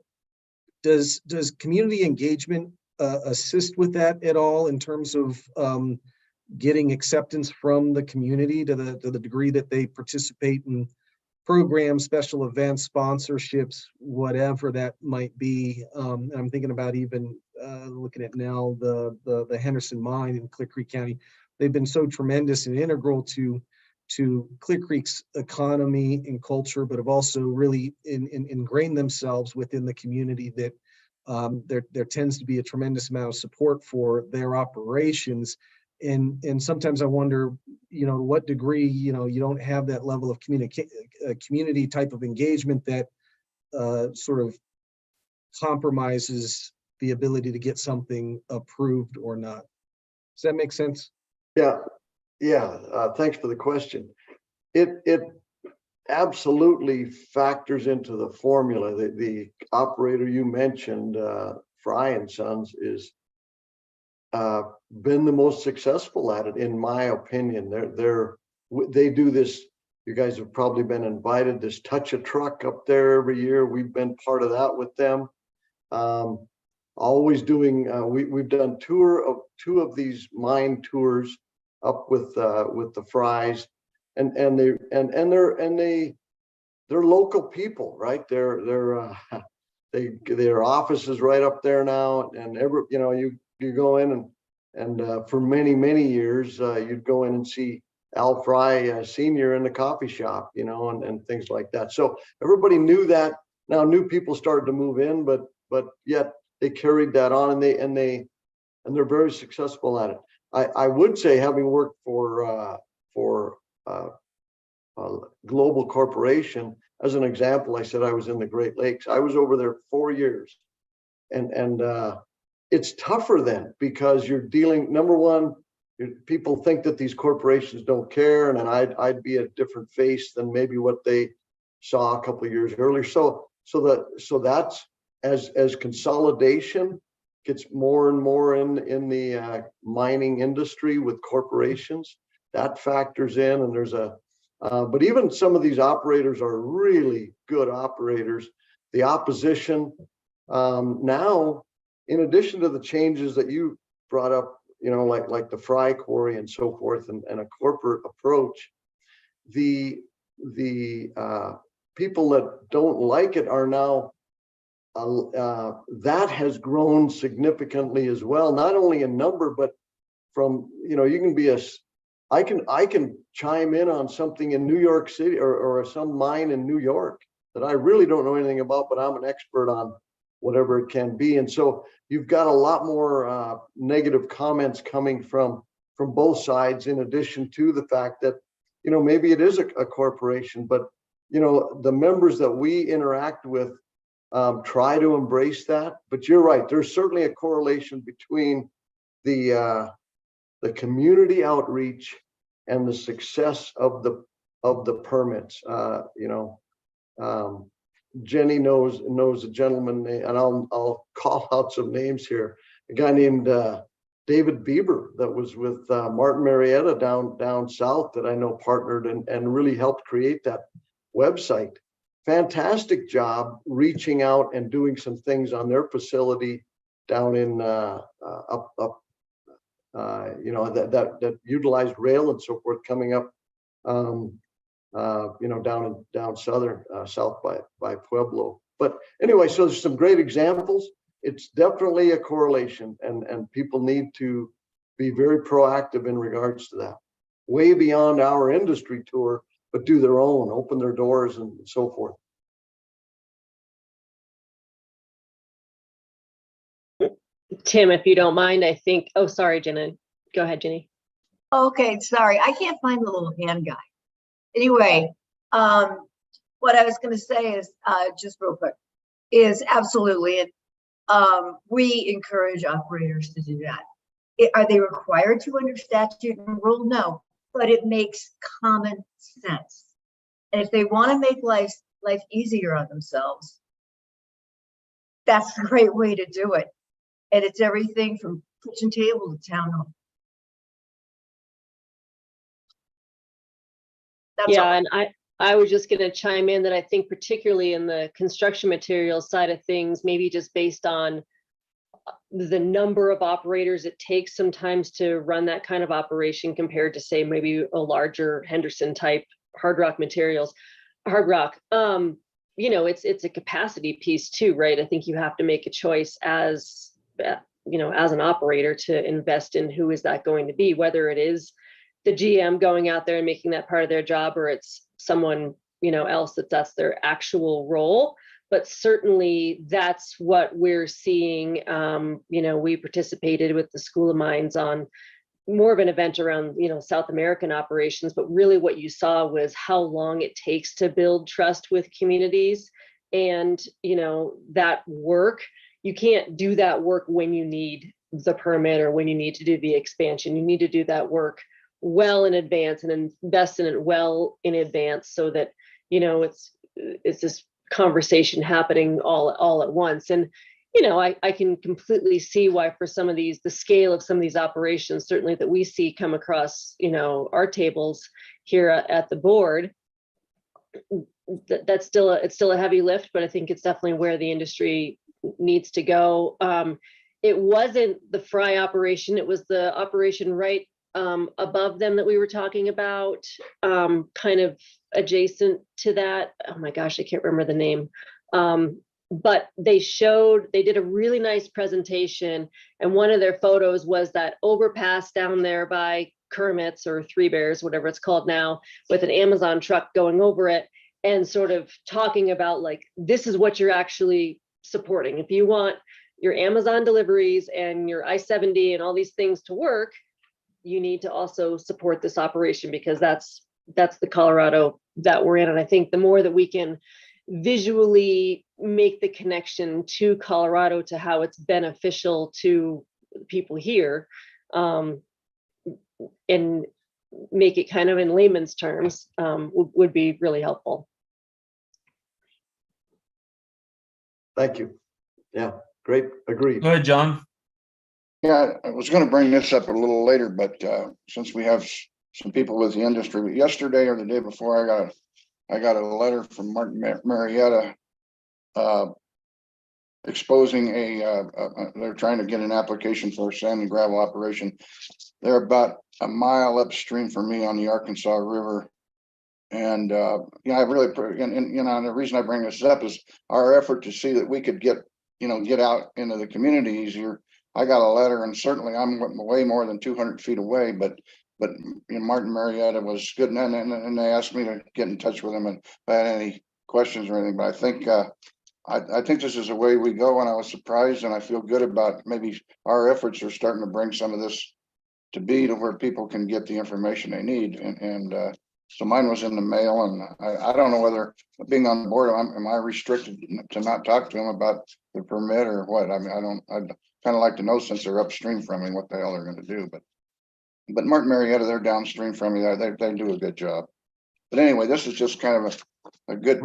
does community engagement assist with that at all in terms of getting acceptance from the community to the degree that they participate in programs, special events, sponsorships, whatever that might be? I'm thinking about even looking at now the Henderson Mine in Click Creek County. They've been so tremendous and integral to Click Creek's economy and culture, but have also really ingrained themselves within the community, that there tends to be a tremendous amount of support for their operations. And sometimes I wonder, you know, to what degree, you know, you don't have that level of community type of engagement that sort of compromises the ability to get something approved or not. Does that make sense? Yeah. Thanks for the question. It absolutely factors into the formula. The operator you mentioned, Fry and Sons, is been the most successful at it, in my opinion. They do this. You guys have probably been invited, this Touch a Truck up there every year. We've been part of that with them. Always doing. We've done two of these mine tours up with the Fries, and they're local people, right? Their office is right up there now, and you go in and for many years you'd go in and see Al Fry Sr. in the coffee shop, you know, and things like that. So everybody knew that. Now new people started to move in, but yet they carried that on, and they're very successful at it. I would say, having worked for a global corporation, as an example, I said I was in the Great Lakes. I was over there 4 years, and it's tougher then, because you're dealing, number one, people think that these corporations don't care, and then I'd be a different face than maybe what they saw a couple of years earlier. So so that's as consolidation gets more and more in the mining industry with corporations, that factors in, and there's a but even some of these operators are really good operators. The opposition now, in addition to the changes that you brought up, you know, like the fry quarry and so forth, and a corporate approach, the people that don't like it are now that has grown significantly as well, not only in number, but from, you know, you can be I can chime in on something in New York City or some mine in New York that I really don't know anything about, but I'm an expert on whatever it can be. And so you've got a lot more negative comments coming from both sides, in addition to the fact that, you know, maybe it is a corporation, but, you know, the members that we interact with try to embrace that. But you're right, there's certainly a correlation between the community outreach and the success of the permits. You know, Jenny knows a gentleman, and I'll call out some names here. A guy named David Bieber that was with Martin Marietta down south, that I know partnered and really helped create that website. Fantastic job reaching out and doing some things on their facility down in you know, that utilized rail and so forth, coming up you know, down southern south by Pueblo. But anyway, so there's some great examples. It's definitely a correlation, and people need to be very proactive in regards to that, way beyond our industry tour, but do their own, open their doors and so forth. Tim, if you don't mind, I think, oh, sorry, Jenna. Go ahead, Jenny. Okay, sorry, I can't find the little hand guy. Anyway, what I was going to say is, just real quick, is absolutely, we encourage operators to do that. Are they required to under statute and rule? No, but it makes common sense. And if they want to make life easier on themselves, that's a great way to do it. And it's everything from kitchen table to town hall. That's Yeah, all. and I was just going to chime in that I think particularly in the construction materials side of things, maybe just based on the number of operators it takes sometimes to run that kind of operation compared to, say, maybe a larger Henderson type hard rock materials, hard rock. You know, it's a capacity piece too, right? I think you have to make a choice as, you know, as an operator to invest in who is that going to be, whether it is the GM going out there and making that part of their job, or it's someone, you know, else that's their actual role. But certainly that's what we're seeing. You know, we participated with the School of Mines on more of an event around, you know, South American operations, but really what you saw was how long it takes to build trust with communities. And, you know, that work, you can't do that work when you need the permit or when you need to do the expansion. You need to do that work well in advance and invest in it well in advance, so that, you know, it's this conversation happening all at once. And, you know, I can completely see why for some of these, the scale of some of these operations, certainly that we see come across, you know, our tables here at the board, it's still a heavy lift, but I think it's definitely where the industry needs to go. It wasn't the fry operation, it was the operation right above them that we were talking about, kind of adjacent to that. Oh my gosh, I can't remember the name. But they did a really nice presentation, and one of their photos was that overpass down there by Kermit's or Three Bears, whatever it's called now, with an Amazon truck going over it, and sort of talking about, like, this is what you're actually supporting. If you want your Amazon deliveries and your I-70 and all these things to work, you need to also support this operation, because that's the Colorado that we're in. And I think the more that we can visually make the connection to Colorado, to how it's beneficial to people here, and make it kind of in layman's terms, would be really helpful. Thank you. Yeah, great, agreed. Go ahead, John. Yeah, I was going to bring this up a little later, but since we have some people with the industry, yesterday or the day before, I got a letter from Martin Marietta exposing they're trying to get an application for a sand and gravel operation. They're about a mile upstream from me on the Arkansas River. And yeah, I really, and you know, and the reason I bring this up is our effort to see that we could get out into the community easier. I got a letter, and certainly I'm way more than 200 feet away, but you know, Martin Marietta was good, and they asked me to get in touch with them and if I had any questions or anything. But I think this is the way we go, and I was surprised, and I feel good about maybe our efforts are starting to bring some of this to be to where people can get the information they need. And so mine was in the mail, and I don't know whether being on board, am I restricted to not talk to them about the permit or what? I mean, I'd kind of like to know, since they're upstream from me, what the hell they're going to do. But Martin Marietta, they're downstream from me. They do a good job. But anyway, this is just kind of a good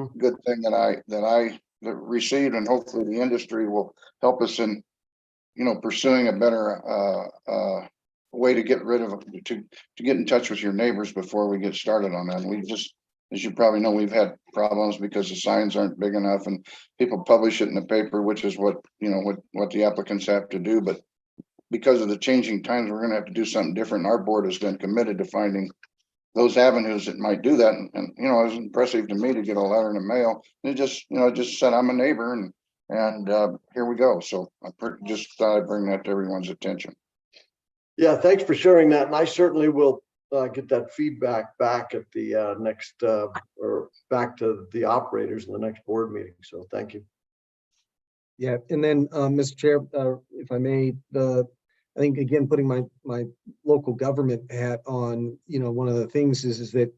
thing that I received, and hopefully the industry will help us in, you know, pursuing a better way to get rid of to get in touch with your neighbors before we get started on that. And we just, as you probably know, we've had problems because the signs aren't big enough and people publish it in the paper, which is what, you know, what the applicants have to do. But because of the changing times, we're going to have to do something different. Our board has been committed to finding those avenues that might do that. And you know, it was impressive to me to get a letter in the mail. It just, you know, just said I'm a neighbor, and here we go. So I just thought I'd bring that to everyone's attention. Yeah, thanks for sharing that. And I certainly will get that feedback back at the next or back to the operators in the next board meeting. So thank you. Yeah, and then, Mr. Chair, if I may, I think, again, putting my local government hat on, you know, one of the things is that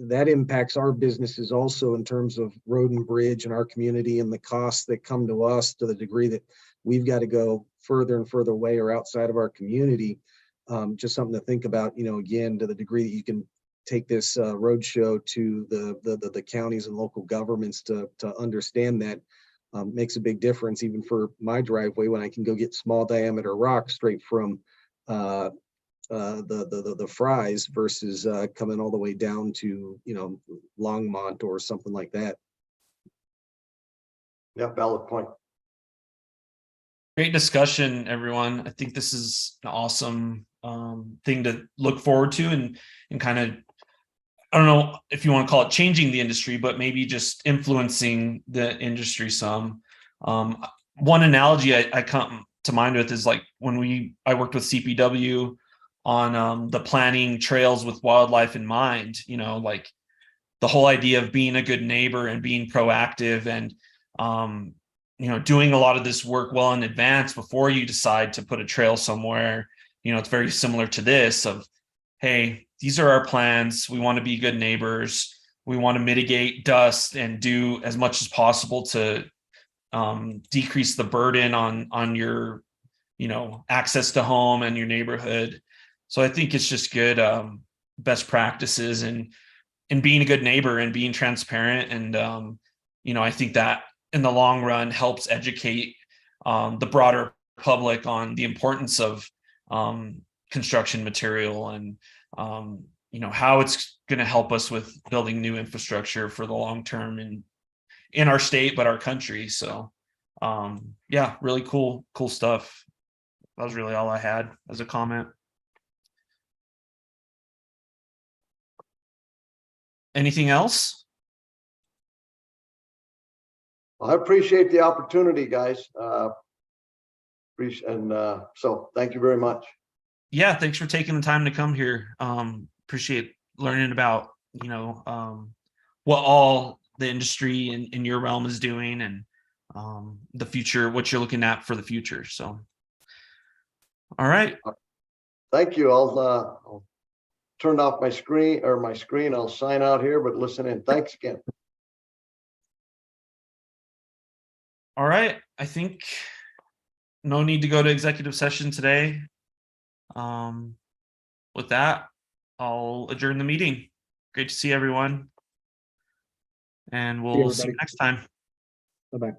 that impacts our businesses also in terms of road and bridge in our community and the costs that come to us, to the degree that we've got to go further and further away or outside of our community. Just something to think about, you know, again, to the degree that you can take this roadshow to the counties and local governments to understand that. Makes a big difference, even for my driveway, when I can go get small diameter rock straight from the Fries versus coming all the way down to, you know, Longmont or something like that. Yeah, valid point. Great discussion, everyone. I think this is an awesome thing to look forward to, and kind of, I don't know if you want to call it changing the industry, but maybe just influencing the industry some. One analogy I come to mind with is like when I worked with CPW on the planning trails with wildlife in mind, you know, like the whole idea of being a good neighbor and being proactive and, you know, doing a lot of this work well in advance before you decide to put a trail somewhere. You know, it's very similar to this of, hey, these are our plans. We want to be good neighbors. We want to mitigate dust and do as much as possible to decrease the burden on your, you know, access to home and your neighborhood. So I think it's just good best practices and being a good neighbor and being transparent. And, you know, I think that in the long run helps educate the broader public on the importance of construction material and, you know, how it's going to help us with building new infrastructure for the long term in our state, but our country. So yeah, really cool stuff. That was really all I had as a comment. Anything else? I appreciate the opportunity, guys. So thank you very much. Yeah, thanks for taking the time to come here. Appreciate learning about, you know, what all the industry in your realm is doing and the future, what you're looking at for the future. So, all right. Thank you. I'll turn off my screen. I'll sign out here, but listen in. Thanks again. All right. I think no need to go to executive session today. With that, I'll adjourn the meeting. Great to see everyone. And we'll see you next time. Bye-bye.